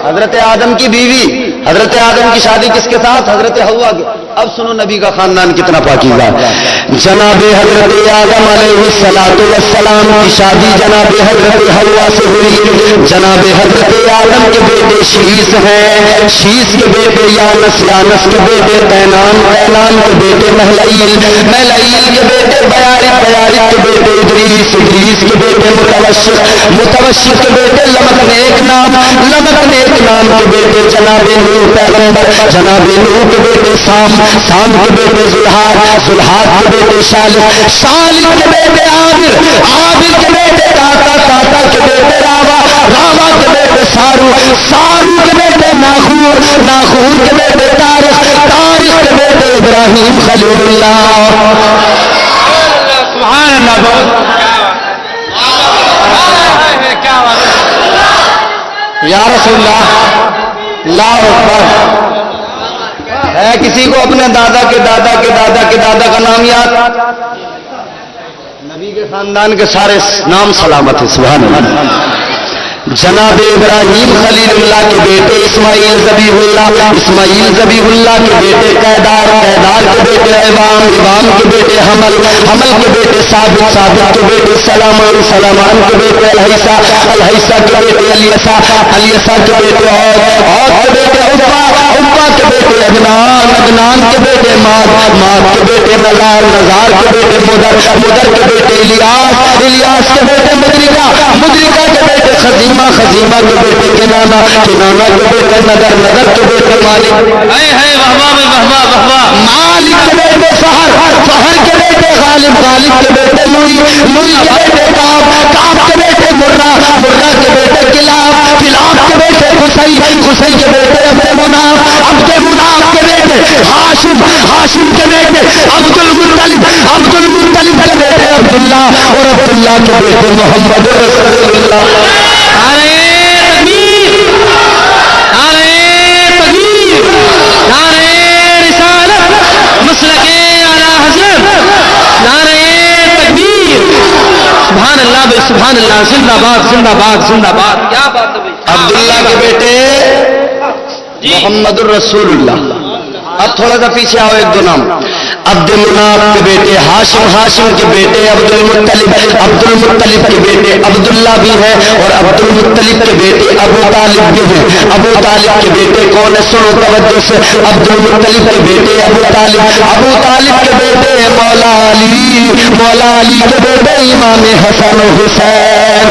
حضرت آدم کی بیوی۔ حضرت آدم کی شادی کس کے ساتھ؟ حضرت حوا کے۔ اب سنو نبی کا خاندان کتنا پاکیزہ ہے۔ جناب حضرت آدم علیہ السلام کی شادی جناب حضرت حوا سے ہوئی۔ جناب حضرت آدم کے بیٹے شیس ہیں، شیس کے بیٹے یانس، یانس کے بیٹے قینان، قینان کے بیٹے مہلعیل، مہلعیل کے بیٹے بیارق، بیارق کے بیٹے ادریس، ادریس کے بیٹے متوشق، متوشق کے بیٹے لمک نیک نام، لمک نیک نام کے بیٹے جناب نوح پیغمبر، جناب نوح کے بیٹے سام، سام کے بیٹے زلحاد، زلحاد کے بیٹے شالح، شالح کے بیٹے عابر، عابر کے بیٹے تاتا، تاتا کے بیٹے راوا، راوا کے بیٹے سارو، سارو کے بیٹے ناخور، ناخور کے بیٹے تارخ، تارخ کے بیٹے ابراہیم خلیل اللہ۔ سبحان اللہ، بہت کیا بات ہے یا رسول اللہ، اللہ اکبر۔ ہے کسی کو اپنے دادا کے دادا کے دادا کے دادا کا نام یاد؟ نبی کے خاندان کے سارے نام سلامت ہیں، سبحان اللہ۔ جناب ابراہیم خلیل اللہ کے بیٹے اسماعیل ذبیح اللہ، اسماعیل ذبیح اللہ کے بیٹے قیدار، قیدار کے بیٹے عوام، عوام کے بیٹے حمل، حمل کے بیٹے ثابت، ثابت کے بیٹے سلامان، سلامان کے بیٹے الحیسہ، الحیسہ کے بیٹے الیسا، الیسا کے بیٹے اور کے بیٹے عقبہ، عقبہ کے بیٹے عدنان، عدنان کے بیٹے ماد، ماد کے بیٹے نزار، نزار کے بیٹے مدر، مدر کے بیٹے الیاس، الیاس کے بیٹے مدرکہ، مدرکہ کے بیٹے خزیمہ، خزیمہ کے بیٹے کنانا، کنانا کے بیٹے نظر، نظر کے بیٹے مالک، مالک کے بیٹے فہر، فہر کے بیٹے غالب، غالب کے بیٹے لوئی، لوئی کے بیٹے کعب، کعب کے بیٹے مرہ، مرہ کے بیٹے کلاب، کلاب کے بیٹے خصی، خصی کے بیٹے عبد مناف، عبد مناف کے بیٹے ہاشم، ہاشم کے بیٹے عبد المطلب، عبد المطلب کے بیٹے عبداللہ، اور عبداللہ کے بیٹے محمد رسول اللہ۔ سبحان اللہ، سبحان اللہ، زندہ باد، زندہ باد، زندہ باد، کیا بات ہے بھائی۔ عبداللہ کے بیٹے محمد الرسول اللہ۔ اب تھوڑا سا پیچھے آؤ، ایک دو نام۔ عبد مناف کے بیٹے ہاشم، ہاشم کے بیٹے عبد المطلب، عبد المطلب کے بیٹے عبداللہ بھی ہیں، اور عبد المطلب کے بیٹے ابو طالب بھی ہیں۔ ابو طالب کے بیٹے کون ہے؟ سنو توجہ سے، عبد المطلب کے بیٹے ابو طالب، ابو طالب کے بیٹے مولا علی، مولا علی کے بیٹے امام حسن و حسین۔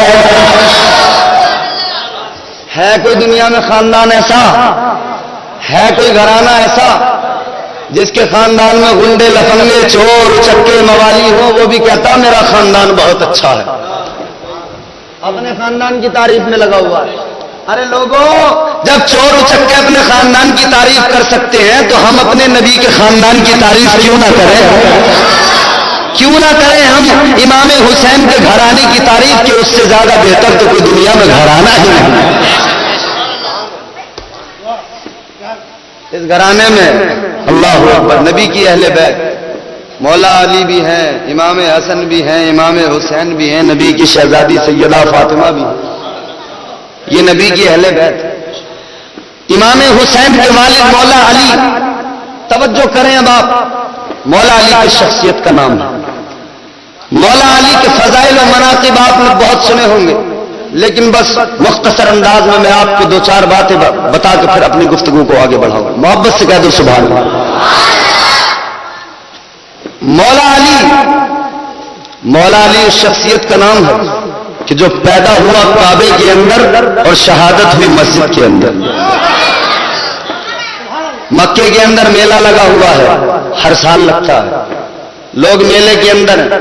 ہے کوئی دنیا میں خاندان ایسا؟ ہے کوئی گھرانہ ایسا جس کے خاندان میں گنڈے، لفنگے، چور، چکے، موالی ہو، وہ بھی کہتا میرا خاندان بہت اچھا ہے، اپنے خاندان کی تعریف میں لگا ہوا ہے؟ ارے لوگوں، جب چور چکے اپنے خاندان کی تعریف کر سکتے ہیں تو ہم اپنے نبی کے خاندان کی تعریف کیوں نہ کریں؟ کیوں نہ کریں ہم امام حسین کے گھرانے کی تعریف، کہ اس سے زیادہ بہتر تو کوئی دنیا میں گھرانہ ہی نہیں۔ اس گھرانے میں اللہ اکبر نبی کی اہل بیت، مولا علی بھی ہیں، امام حسن بھی ہیں، امام حسین بھی ہیں، نبی کی شہزادی سیدہ فاطمہ بھی ہیں، یہ نبی کی اہل بیت۔ امام حسین کے والد مولا علی، توجہ کریں اب آپ، مولا علی کی شخصیت کا نام ہے۔ مولا علی کے فضائل و مناقب آپ نے بہت سنے ہوں گے، لیکن بس مختصر انداز میں آپ کو دو چار باتیں بتا کے پھر اپنی گفتگو کو آگے بڑھاؤں گا۔ محبت سے کہہ دو سبحان اللہ۔ مولا علی، مولا علی اس شخصیت کا نام ہے کہ جو پیدا ہوا کعبے کے اندر اور شہادت ہوئی مسجد کے اندر۔ مکے کے اندر میلہ لگا ہوا ہے، ہر سال لگتا ہے، لوگ میلے کے اندر ہیں،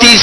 30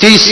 30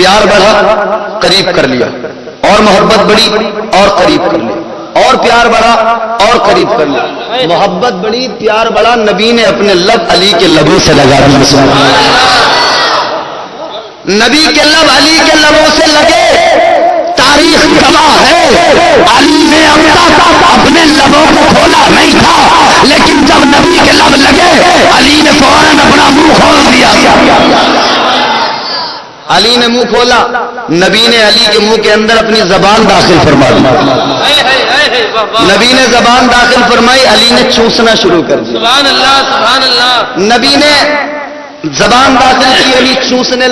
پیار بڑھا قریب کر لیا، اور محبت بڑھی اور قریب کر لیا، اور پیار بڑھا اور قریب کر لیا، محبت بڑھی پیار بڑھا، نبی نے اپنے لب علی کے لبوں سے لگا دیا، نبی کے لب علی کے لبوں سے لگے، تاریخ گواہ ہے علی نے اپنے لبوں کو کھولا نہیں تھا، لیکن جب نبی کے لب لگے علی نے فوراً اپنا منہ کھول دیا، علی نے منہ کھولا، نبی نے علی کے منہ کے اندر اپنی زبان داخل فرما دی، نبی نے زبان داخل فرمائی، علی نے چوسنا شروع کر دیا، سبحان اللہ سبحان اللہ، نبی نے زبان داخل کی، علی چوسنے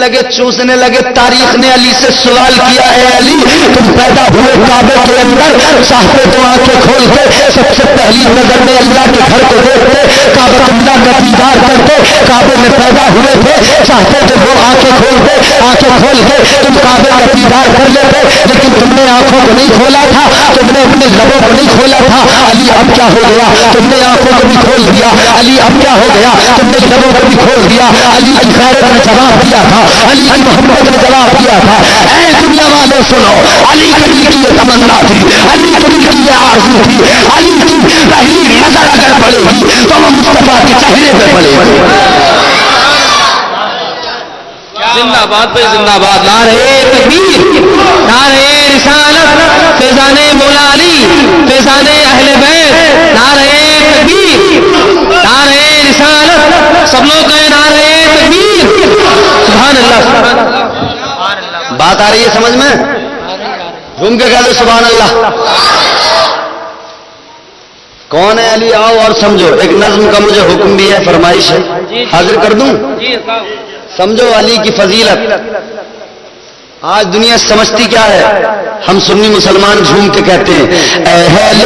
لگے، تاریخ نے علی سے سوال کیا ہے، علی تم پیدا ہوئے کعبے کے اندر، چاہتے تو آنکھیں کھول کے سب سے پہلی نظر میں اللہ کے گھر کو دیکھتے، کعبہ اللہ کا دیدار کرتے، کعبے میں پیدا ہوئے تھے، چاہتے تو وہ آنکھیں کھول کے تم کعبے کا دیدار کر لیتے، لیکن تم نے آنکھوں کو نہیں کھولا تھا، تم نے اپنے لبوں کو نہیں کھولا تھا، علی اب کیا ہو گیا، تم نے آنکھوں کو بھی کھول دیا، علی اب کیا ہو گیا، تم نے لبوں کو بھی کھول دیا، علی کی خیرت نے جواب دیا تھا، علی کی محبت نے جواب دیا تھا، اے دنیا والے سنو، علی کے دل کی یہ تمنا تھی، علی کے دل کی یہ آرزو تھی، علی کی پہلی نظر اگر پڑے گی تو وہ مصطفیٰ کے چہرے پہ پڑے گی، زندہ باد پہ زندہ باد، نعرہ تکبیر، نعرہ رسالت، فیضان مولا علی، فیضان اہل بیت، نعرہ تکبیر، نعرہ رسالت، سب لوگ کہیں نعرہ تکبیر، سبحان اللہ سبحان اللہ، بات آ رہی ہے سمجھ میں؟ گھوم کے کہہ دو سبحان اللہ۔ کون ہے علی؟ آؤ اور سمجھو، ایک نظم کا مجھے حکم بھی ہے، فرمائش ہے، حاضر کر دوں؟ سمجھو علی کی فضیلت۔ آج دنیا سمجھتی کیا ہے؟ ہم سنی مسلمان جھوم کے کہتے ہیں اہل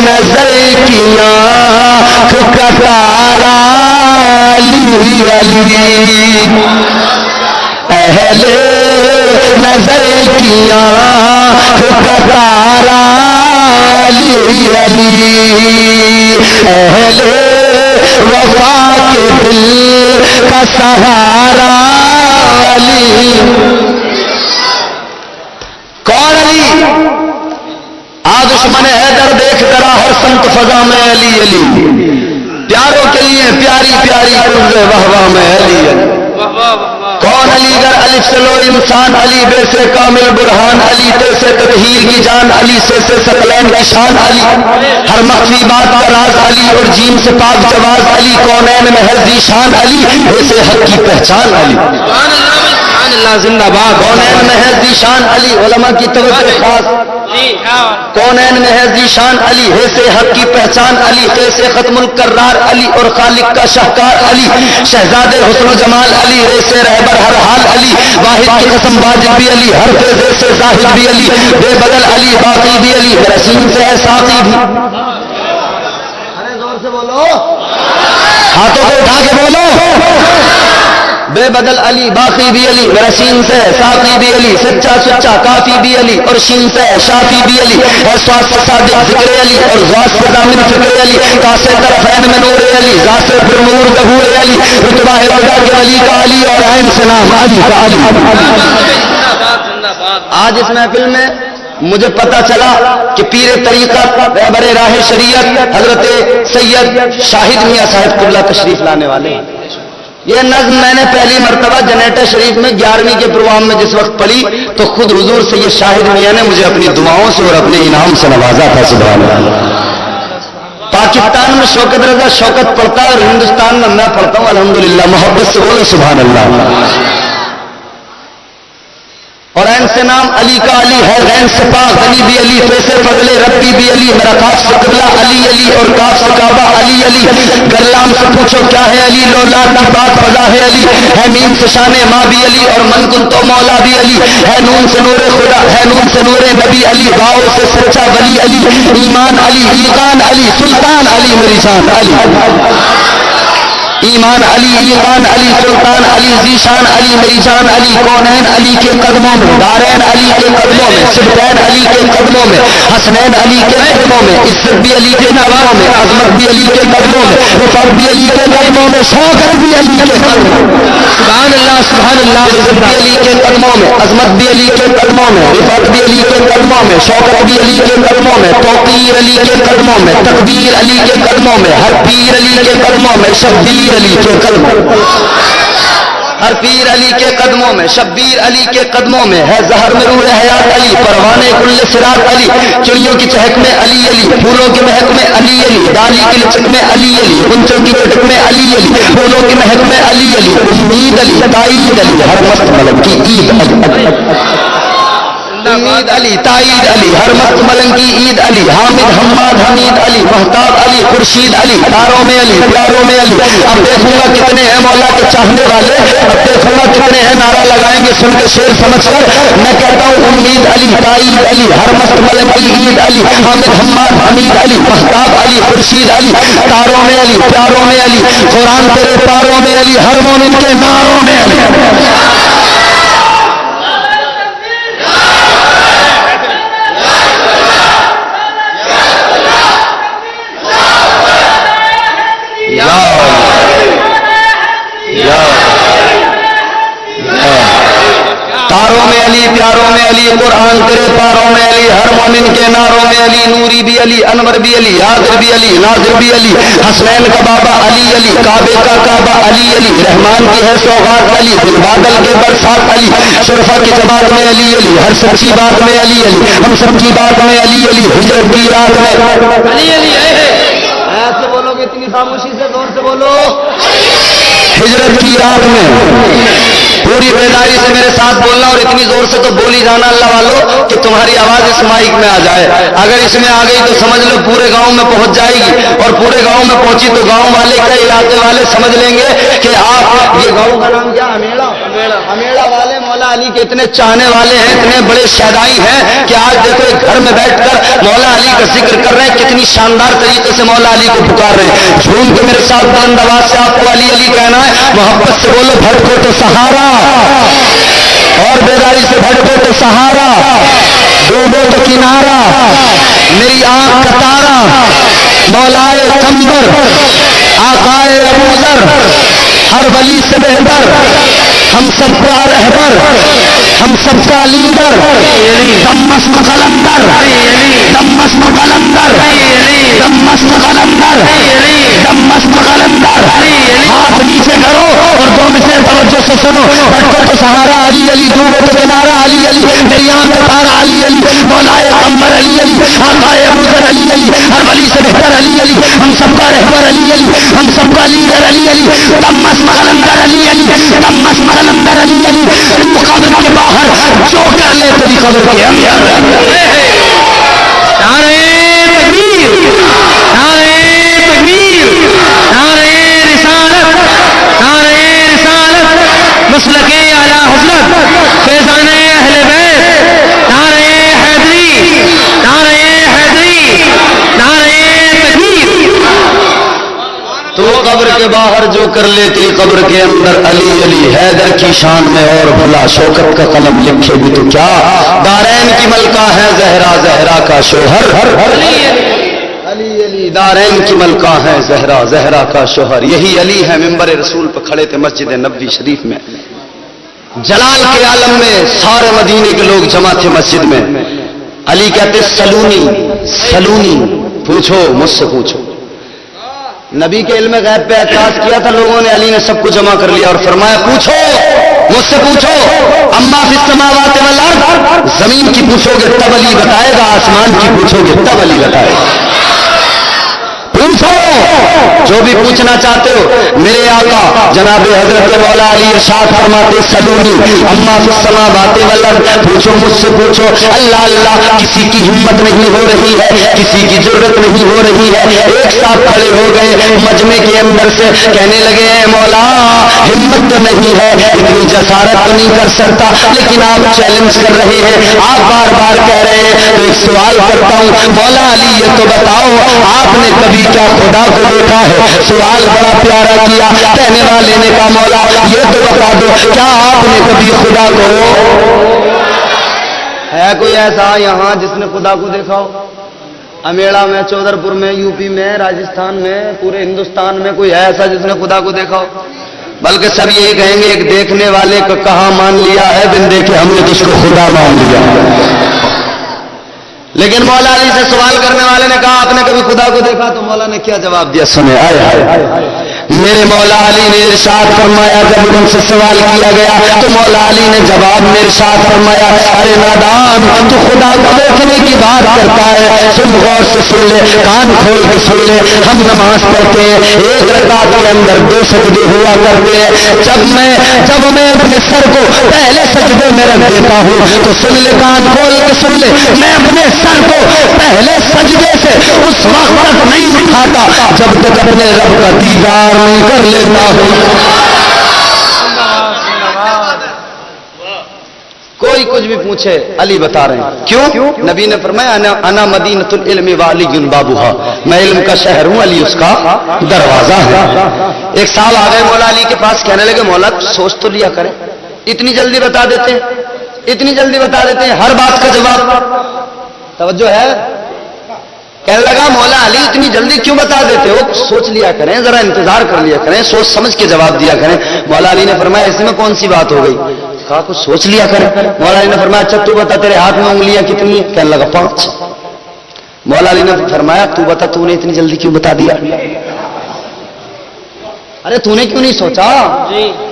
نظر کی آنکھ کا تارا علی علی، اہل نظر کی آنکھ کا تارا علی علی، اہل وفا کے دل کا سہارا علی۔ کون علی؟ آج دشمن حیدر دیکھ کرا ہر سمت فضا میں علی علی، پیاروں کے لیے پیاری پیاری عرض واہ واہ میں علی علی۔ کون علی گر الف سے لو انسان علی، بے سے کامل برہان علی، تے سے تطہیر کی جان علی، سے ثقلین کی شان علی، ہر مخفی بات کا راز علی، اور جیم سے پاک جواز علی، کونین میں ہے ذیشان علی، ایسے حق کی پہچان علی، سبحان اللہ زندہ باد، کونین میں ہے ذیشان علی، علماء کی توجہ خاص، کونین میں ہے ذیشان علی، ایسے حق کی پہچان علی، ایسے ختم القرار علی، اور خالق کا شاہکار علی، شہزادے حسن و جمال علی، ایسے رہبر ہر حال علی، واحد کی قسم واجب بھی علی، ہر فیضے سے زاہد بھی علی، بے بدل علی، باقی بھی علی، رسیم سے ہے ساقی بھی، ارے زور سے بولو، ہاتھوں کو اٹھا کے بولو، بے بدل علی، باقی بھی علی، رسیم سے ساقی بھی علی، سچا سچا کافی بھی علی، اور شین سے شافی بھی علی، احساس سے صادق ذکر علی، اور ذات سے ضامن فکر علی، کاسے طرفین میں نور علی، ذات سے پر نور ظہور علی، رتبہ ہے خدا کے علی کا علی، اور عین سے نام علی کا علی۔ آج اس محفل میں مجھے پتا چلا کہ پیر طریقت رہبر راہ شریعت حضرت سید شاہد میاں صاحب قبلہ تشریف لانے والے ہیں۔ یہ نظم میں نے پہلی مرتبہ جنیٹا شریف میں 11ویں کے پروگرام میں جس وقت پڑھی تو خود حضور سید شاہد میاں نے مجھے اپنی دعاؤں سے اور اپنے انعام سے نوازا تھا، سبحان اللہ۔ پاکستان میں شوکت رضا شوکت پڑھتا ہے اور ہندوستان میں میں پڑھتا ہوں الحمدللہ، محبت سے بولو سبحان اللہ۔ اور عین سے نام علی کا علی ہے، غین سے پاک غنی بھی علی، فے سے فضل ربی بھی علی، میرا کاف سے قبلہ علی علی، اور کاف سے کعبہ علی علی، گرلام سے پوچھو کیا ہے علی، لولاد کی بات فضا ہے علی، ہے میم سے شان ماں بھی علی، اور من کن تو مولا بھی علی، ہے نون سے نور خدا، ہے نون سے نور نبی علی، باؤ سے سچا ولی علی، ایمان علی، ایقان علی، سلطان علی، میری جان علی، ایمان علی، ایمان علی، سلطان علی، ذیشان علی، میری جان علی، کونین علی کے قدموں میں، دارین علی کے قدموں میں، سبتین علی کے قدموں میں، حسنین علی کے قدموں میں، عزت بھی علی کے قدموں میں، عظمت بھی علی کے قدموں میں، رفعت بھی علی کے قدموں میں، شوکت بھی علی کے قدموں میں، سبحان اللہ سبحان اللہ عزت بھی علی کے قدموں میں، عظمت بھی علی کے قدموں میں، رفعت بھی علی کے قدموں میں، شوکت بھی علی کے قدموں میں، توقیر علی کے قدموں میں، تکبیر علی کے قدموں میں، ہر پیر علی کے قدموں میں، شبیر علی کے قدموں میں، ہر پیر علی کے قدموں میں، شبیر علی کے قدموں میں ہے، زہر میں روح حیات علی، پروانے کل صراط علی، چڑیوں کی چہک میں علی علی، پھولوں کی مہک میں علی علی، ڈالی کی لچک میں علی علی، غنچوں کی چٹک میں علی علی، پھولوں کی مہک میں علی علی، امید علی، تائید علی، ہر مست ملک کی عید علی، امید علی، تائید علی، ہر مست ملنگ کی عید علی، حامد حماد حمید علی، محتاب علی، خورشید علی، تاروں میں علی، پیاروں میں علی، اب دیکھوں گا کتنے ہیں مولا کے چاہنے والے، اب دیکھوں گا کتنے ہیں نعرہ لگائیں گے سن کے شعر سمجھ کر، میں کہتا ہوں امید علی، تائید علی، ہر مست ملنگ کی عید علی، حامد حماد حمید علی، محتاب علی، خورشید علی، تاروں میں علی، پیاروں میں علی، قرآن تیرے پاروں میں علی، ہر مومن کے ناروں میں علی، تاروں میں علی، پیاروں میں علی، قرآن تیرے پاروں میں علی، ہر مومن کے ناروں میں علی، نوری بھی علی، انور بھی علی، حاضر بھی علی، ناظر بھی علی، حسنین کا بابا علی علی، کعبے کا کعبہ علی علی، رحمان کی ہے سوغات علی، دل بادل کے برسات علی، شرفا کی جماعت میں علی علی، ہر سچی بات میں علی علی، ہم سب کی بات میں علی علی، ہجرت کی رات میں علی علی، ایسے بولو گے اتنی خاموشی سے زور سے بولو، ہجرت کی رات میں پوری بیداری سے میرے ساتھ بولنا اور اتنی زور سے تو بولی جانا اللہ والوں کہ تمہاری آواز اس مائک میں آ جائے، اگر اس میں آ گئی تو سمجھ لو پورے گاؤں میں پہنچ جائے گی، اور پورے گاؤں میں پہنچی تو گاؤں والے کئی علاقے والے سمجھ لیں گے کہ آپ یہ گاؤں کا نام کیا، امیڑا، امیڑا والے مولا علی کے اتنے چاہنے والے ہیں، اتنے بڑے شیدائی ہیں کہ آج دیکھو ایک گھر میں بیٹھ کر مولا علی کا ذکر کر رہے ہیں، کتنی شاندار طریقے سے مولا علی کو پکار رہے ہیں، جھوم کے میرے ساتھ بلند آواز سے آپ کو علی علی کہنا ہے، محبت سے بولو بھٹکو تو سہارا، اور بیداری سے بھٹکو تو سہارا، ڈوبو تو کنارا، میری آنکھ کا تارا، مولائے کمبر، آقائے ابوذر، ہر ولی سے بہتر، ہم سب کا رہبر، ہم سب کا لیڈر، دم مست قلندر، دم مست قلندر، دم مست قلندر، دم مست قلندر، ہاتھ نیچے کرو اور دو میں سے توجہ سے سنو، بھٹکو تو سہارا علی علی، ڈوبو تو کنارا علی علی، میری آنکھ کا تارا علی علی، مولائے کمبر علی علی، آقائے ابوذر علی علی، ہر ولی سے بہتر علی علی، ہم سب کا رہبر علی علی، ہم سب کا لیڈر علی علی، دم مست قلندر علی علی، دم مست قلندر علی علی، قبر کے باہر جو کر لے تیری قبر کے اندر، نعرہ تکبیر، نعرہ تکبیر، نعرہ رسالت، نعرہ رسالت، مسلک اعلی حضرت، فیضان اہل بیت، نعرہ حیدری، نعرہ حیدری، نعرہ تکبیر، تو قبر کے باہر جو کر لیتی قبر کے اندر علی علی، حیدر کی شان میں اور بھلا شوکت کا قلم لکھے بھی تو کیا، دارین کی ملکہ ہے زہرا، زہرا کا شوہر علی علی، دارین کی ملکہ ہے زہرا، زہرا کا شوہر، یہی علی ہے ممبر رسول پہ کھڑے تھے مسجد نبوی شریف میں، جلال کے عالم میں سارے مدینے کے لوگ جمع تھے مسجد میں، علی کہتے سلونی سلونی، پوچھو مجھ سے پوچھو، نبی کے علم غیب پہ اعتراض کیا تھا لوگوں نے، علی نے سب کو جمع کر لیا اور فرمایا پوچھو مجھ سے پوچھو، اما فی السماوات والارض، زمین کی پوچھو گے تب علی بتائے گا، آسمان کی پوچھو گے تب علی بتائے گا، پوچھو جو بھی پوچھنا چاہتے ہو، میرے آقا جناب حضرت مولا علی ارشاد فرماتے سلونی اما فی السماوات والارض، پوچھو مجھ سے پوچھو، اللہ اللہ، کسی کی ہمت نہیں ہو رہی ہے، کسی کی ضرورت نہیں ہو رہی ہے، ایک ساتھ کھڑے ہو گئے مجمع کے اندر سے، کہنے لگے اے مولا ہمت تو نہیں ہے، اتنی جسارت تو نہیں کر سکتا، لیکن آپ چیلنج کر رہے ہیں، آپ بار بار کہہ رہے ہیں، تو ایک سوال کرتا ہوں مولا علی یہ تو بتاؤ آپ نے کبھی کیا خدا کو دیکھا ہے؟ سوال بڑا پیارا کیا. کہنے والے نے کہا مولا یہ تو بتا دو کیا آپ نے کبھی خدا کو ہے کوئی ایسا یہاں جس نے خدا کو دیکھا ہو؟ امیڑا میں, چودر پور میں, یو پی میں, راجستھان میں, پورے ہندوستان میں کوئی ہے ایسا جس نے خدا کو دیکھا ہو؟ بلکہ سب یہی کہیں گے ایک دیکھنے والے کو کہاں مان لیا ہے, بن دیکھے ہم نے تو اس کو خدا مان لیا. لیکن مولا علی سے سوال کرنے والے نے کہا آپ نے کبھی خدا کو دیکھا؟ تو مولا نے کیا جواب دیا سنے. میرے مولا علی نے ارشاد فرمایا, جب ان سے سوال کیا گیا تو مولا علی نے جواب میں ارشاد فرمایا, ارے نادان تو خدا کو دیکھنے کی بات کرتا ہے, سن غور سے سن لے, کان کھول کے سن لے. ہم نماز پڑھتے ہیں, ایک رکعت کے اندر 2 سجدے ہوا کرتے ہیں. جب میں اپنے سر کو پہلے سجدے میں رکھ دیتا ہوں تو سن لے, کان کھول کے سن لے, میں اپنے سر کو پہلے سجدے سے اس وقت تک نہیں اٹھاتا جب تک اپنے رب کا دیدار نہیں کر لیتا ہوں. کوئی کچھ بھی پوچھے علی بتا رہے ہیں. کیوں؟ نبی نے فرمایا انا مدینۃ العلم وعلی بابھا, میں علم کا شہر ہوں, علی اس کا دروازہ ہے. ایک صاحب آ گئے مولا علی کے پاس, کہنے لگے مولا سوچ تو لیا کریں, اتنی جلدی بتا دیتے ہیں, اتنی جلدی بتا دیتے ہیں, ہر بات کا جواب. توجہ ہے؟ کہنے لگا مولا علی اتنی جلدی کیوں بتا دیتے ہو, سوچ لیا کریں, ذرا انتظار کر لیا کریں, سوچ سمجھ کے جواب دیا کریں. مولا علی نے فرمایا اس میں کون سی بات ہو گئی؟ کہا کچھ سوچ لیا کریں. مولا علی نے فرمایا اچھا تو بتا تیرے ہاتھ میں انگلیاں کتنی ہیں؟ کہنے لگا 5. مولا علی نے فرمایا تو بتا تو نے اتنی جلدی کیوں بتا دیا؟ ارے تو نے کیوں نہیں سوچا,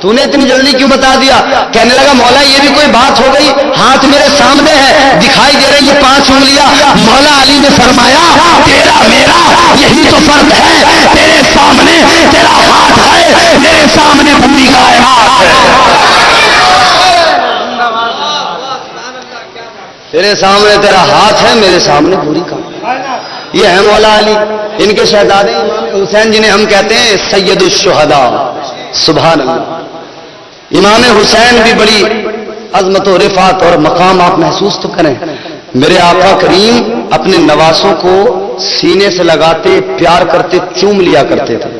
تو نے اتنی جلدی کیوں بتا دیا؟ کہنے لگا مولا یہ بھی کوئی بات ہو گئی, ہاتھ میرے سامنے ہے, دکھائی دے رہی یہ 5 انگلیاں. مولا علی نے فرمایا تیرا میرا یہی تو فرق ہے, تیرے سامنے تیرا ہاتھ ہے, میرے سامنے پوری کائنات ہے. تیرے سامنے تیرا ہاتھ ہے, میرے سامنے پوری کائنات. یہ ہے مولا علی. ان کے شہزادے امام حسین جنہیں ہم کہتے ہیں سید الشہداء, سبحان اللہ. امام حسین بھی بڑی عظمت و رفعت اور مقام آپ محسوس تو کریں. میرے آقا کریم اپنے نواسوں کو سینے سے لگاتے, پیار کرتے, چوم لیا کرتے تھے,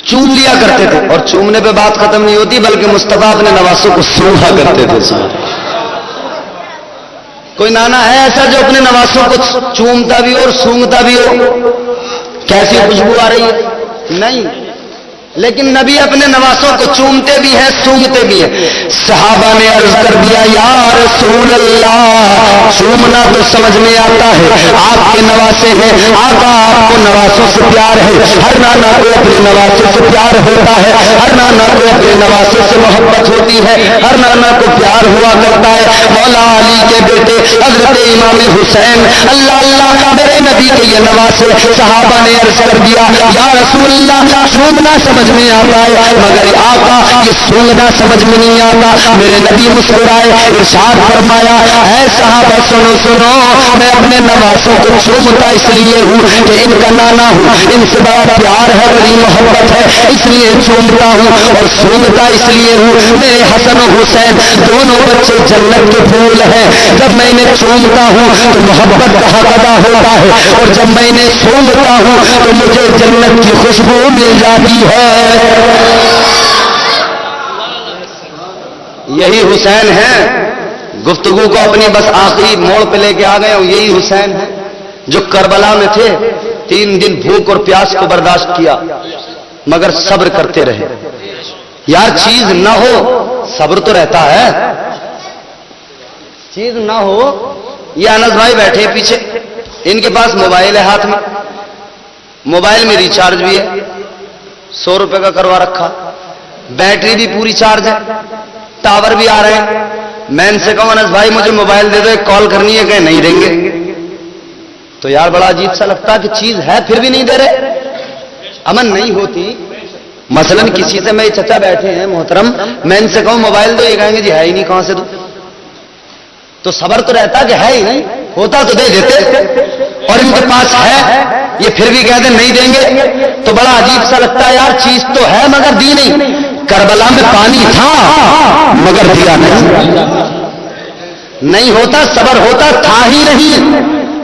چوم لیا کرتے تھے. اور چومنے پہ بات ختم نہیں ہوتی بلکہ مصطفیٰ اپنے نواسوں کو سونگا کرتے تھے. کوئی نانا ہے ایسا جو اپنے نواسوں کو چومتا بھی اور سونگتا بھی ہو؟ کیسی خوشبو آ رہی ہے؟ نہیں. لیکن نبی اپنے نواسوں کو چومتے بھی ہیں, سونگتے بھی ہیں. صحابہ نے عرض کر دیا یا رسول اللہ, چومنا تو سمجھ میں آتا ہے, آپ کے نواسے ہیں, آقا آپ کو نواسوں سے پیار ہے, ہر نانا کو اپنے نواسوں سے پیار ہوتا ہے, ہر نانا کو اپنے نواسوں سے محبت ہوتی ہے, ہر نانا کو پیار ہوا کرتا ہے. مولا علی کے بیٹے حضرت امام حسین اللہ اللہ میرے نبی کے یہ نواسے, صحابہ نے عرض کر دیا یا رسول اللہ, چومنا سمجھ میں آتا ہے مگر آقا یہ سونگنا سمجھ میں نہیں آتا. میرے نبی مسکرائے, ارشاد فرمایا اے صحابہ سنو سنو, میں اپنے نواسوں کو چومتا اس لیے ہوں کہ ان کا نانا ہوں, ان سے بڑا پیار ہے, بڑی محبت ہے, اس لیے چومتا ہوں. اور سونگتا اس لیے ہوں, میرے حسن و حسین دونوں بچے جنت کے پھول ہیں. جب میں انہیں چومتا ہوں تو محبت کا حق ادا ہوتا ہے, اور جب میں انہیں سونگتا ہوں تو مجھے جنت کی خوشبو مل جاتی ہے. یہی حسین ہیں. گفتگو کو اپنی بس آخری موڑ پہ لے کے آ گئے ہوں. یہی حسین ہیں جو کربلا میں تھے, 3 دن بھوک اور پیاس کو برداشت کیا مگر صبر کرتے رہے. یار چیز نہ ہو صبر تو رہتا ہے, چیز نہ ہو. یہ انس بھائی بیٹھے پیچھے, ان کے پاس موبائل ہے ہاتھ میں, موبائل میں ریچارج بھی ہے, 100 روپے کا کروا رکھا, بیٹری بھی پوری چارج ہے, ٹاور بھی آ رہے ہیں. میں ان سے کہوں انس بھائی مجھے موبائل دے دو, ایک کال کرنی ہے, کہ نہیں دیں گے. تو یار بڑا عجیب سا لگتا کہ چیز ہے پھر بھی نہیں دے رہے, امن نہیں ہوتی. مثلا کسی سے میرے چچا بیٹھے ہیں محترم, میں ان سے کہوں موبائل دو, یہ کہیں گے جی ہے ہی نہیں, کہاں سے دوں. تو صبر تو رہتا کہ ہے ہی نہیں, ہوتا تو دے دیتے, اور ان کے پاس ہے یہ پھر بھی کہتے نہیں دیں گے. تو بڑا عجیب سا لگتا ہے یار چیز تو ہے مگر دی نہیں. کربلا میں پانی تھا مگر دیا نہیں. نہیں ہوتا صبر ہوتا تھا ہی نہیں.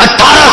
18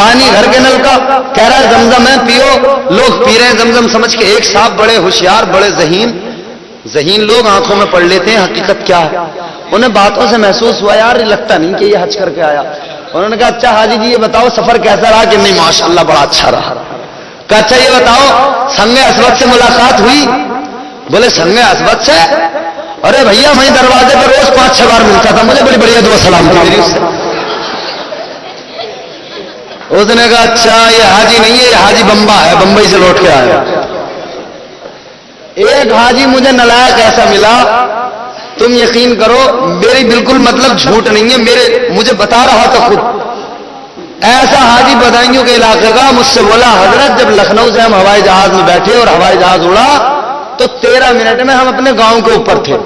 پانی گھر کے نل کا، کہہ رہا ہے زمزم ہے پیو، لوگ پی رہے ہیں زمزم سمجھ کے۔ ایک صاحب بڑے ہوشیار، بڑے ذہین لوگ آنکھوں میں پڑھ لیتے ہیں حقیقت کیا ہے، انہیں باتوں سے محسوس ہوا یار یہ لگتا نہیں کہ یہ حج کر کے آیا۔ انہوں نے کہا اچھا حاجی جی یہ بتاؤ سفر کیسا رہا؟ کہ نہیں ماشاءاللہ بڑا اچھا رہا۔ کہا اچھا یہ بتاؤ سنگ اسود سے ملاقات ہوئی؟ بولے سنگ اسود سے؟ ارے بھیا وہیں دروازے پر روز 5-6 بار ملتا تھا، مجھے بڑی بڑھیا دعا سلام تھی میری اس سے۔ اس نے کہا اچھا یہ حاجی نہیں ہے، یہ حاجی بمبا ہے، بمبئی سے لوٹ کے آیا۔ ایک حاجی مجھے نلائق ایسا ملا، تم یقین کرو میری بالکل مطلب جھوٹ نہیں ہے، مجھے بتا رہا تھا خود، ایسا حاجی بدائیوں کے علاقے کا، مجھ سے بولا حضرت جب لکھنؤ سے ہم ہوائی جہاز میں بیٹھے اور ہوائی جہاز اڑا تو 13 منٹ میں ہم اپنے گاؤں کے اوپر تھے۔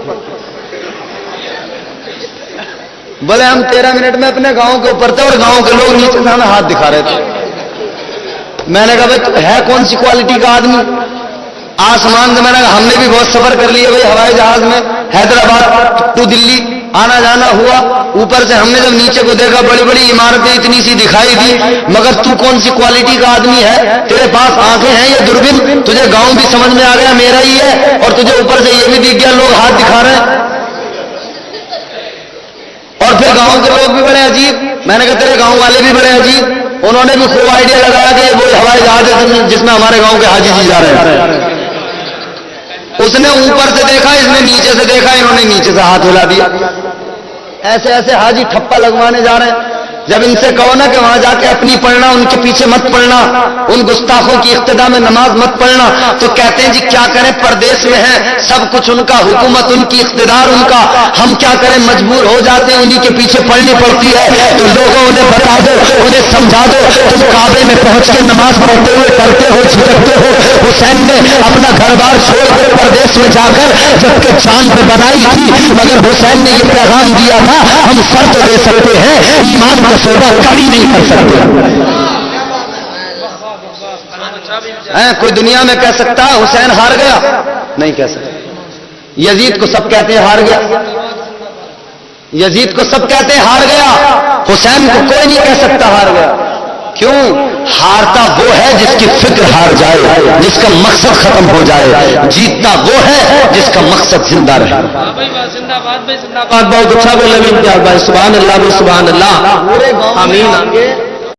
بولے ہم 13 منٹ میں اپنے گاؤں کے اوپر تھے اور گاؤں کے لوگ نیچے سے ہمیں ہاتھ دکھا رہے تھے۔ میں نے کہا بھائی ہے کون سی کوالٹی کا آدمی؟ آسمان سے میں نے کہا ہم نے بھی بہت سفر کر لیے بھائی ہوائی جہاز میں، حیدرآباد ٹو دلی آنا جانا ہوا، اوپر سے ہم نے جب نیچے کو دیکھا بڑی بڑی عمارتیں اتنی سی دکھائی دی، مگر تو کون سی کوالٹی کا آدمی ہے؟ تیرے پاس آنکھیں ہیں یہ دوربین؟ تجھے گاؤں بھی سمجھ میں آ گیا میرا ہی ہے اور تجھے اوپر سے یہ بھی دکھ گیا لوگ ہاتھ دکھا رہے ہیں؟ اور پھر گاؤں کے لوگ بھی بڑے عجیب، میں نے کہا تیرے گاؤں والے بھی بڑے عجیب، انہوں نے بھی خوب آئیڈیا لگایا کہ یہ وہی ہوائی جہاز ہے جس میں ہمارے گاؤں کے حاجی جی جا رہے ہیں۔ اس نے اوپر سے دیکھا، اس نے نیچے سے دیکھا، انہوں نے نیچے سے ہاتھ ہلا دیا۔ ایسے ایسے حاجی ٹھپا لگوانے جا رہے ہیں۔ جب ان سے کہو نا کہ وہاں جا کے اپنی پڑھنا، ان کے پیچھے مت پڑھنا، ان گستاخوں کی اقتدا میں نماز مت پڑھنا، تو کہتے ہیں جی کیا کریں پردیس میں ہیں، سب کچھ ان کا، حکومت ان کی، اقتدار ان کا، ہم کیا کریں مجبور ہو جاتے ہیں، انہی کے پیچھے پڑھنی پڑتی ہے۔ تو لوگوں انہیں بتا دو، انہیں سمجھا دو، تم کعبے میں پہنچ کے نماز پڑھتے ہوئے ڈرتے ہو جھجکتے ہو۔ حسین نے اپنا گھر بار چھوڑ کر پردیس میں جا کر جبکہ چاند پہ بنائی تھی، مگر حسین نے یہ پیغام دیا تھا ہم سر تو دے سکتے ہیں، ایمان کا سودا کبھی نہیں کر سکتے۔ کوئی دنیا میں کہہ سکتا ہے حسین ہار گیا؟ نہیں کہہ سکتا۔ یزید کو سب کہتے ہیں ہار گیا، یزید کو سب کہتے ہیں ہار گیا، حسین کو کوئی نہیں کہہ سکتا ہار گیا۔ کیوں؟ ہارتا وہ ہے جس کی فکر ہار جائے، جس کا مقصد ختم ہو جائے، جیتنا وہ ہے جس کا مقصد زندہ رہے۔ بہت اچھا بولے بھائی، سبحان اللہ، سبحان اللہ، پورے گاؤں آمین۔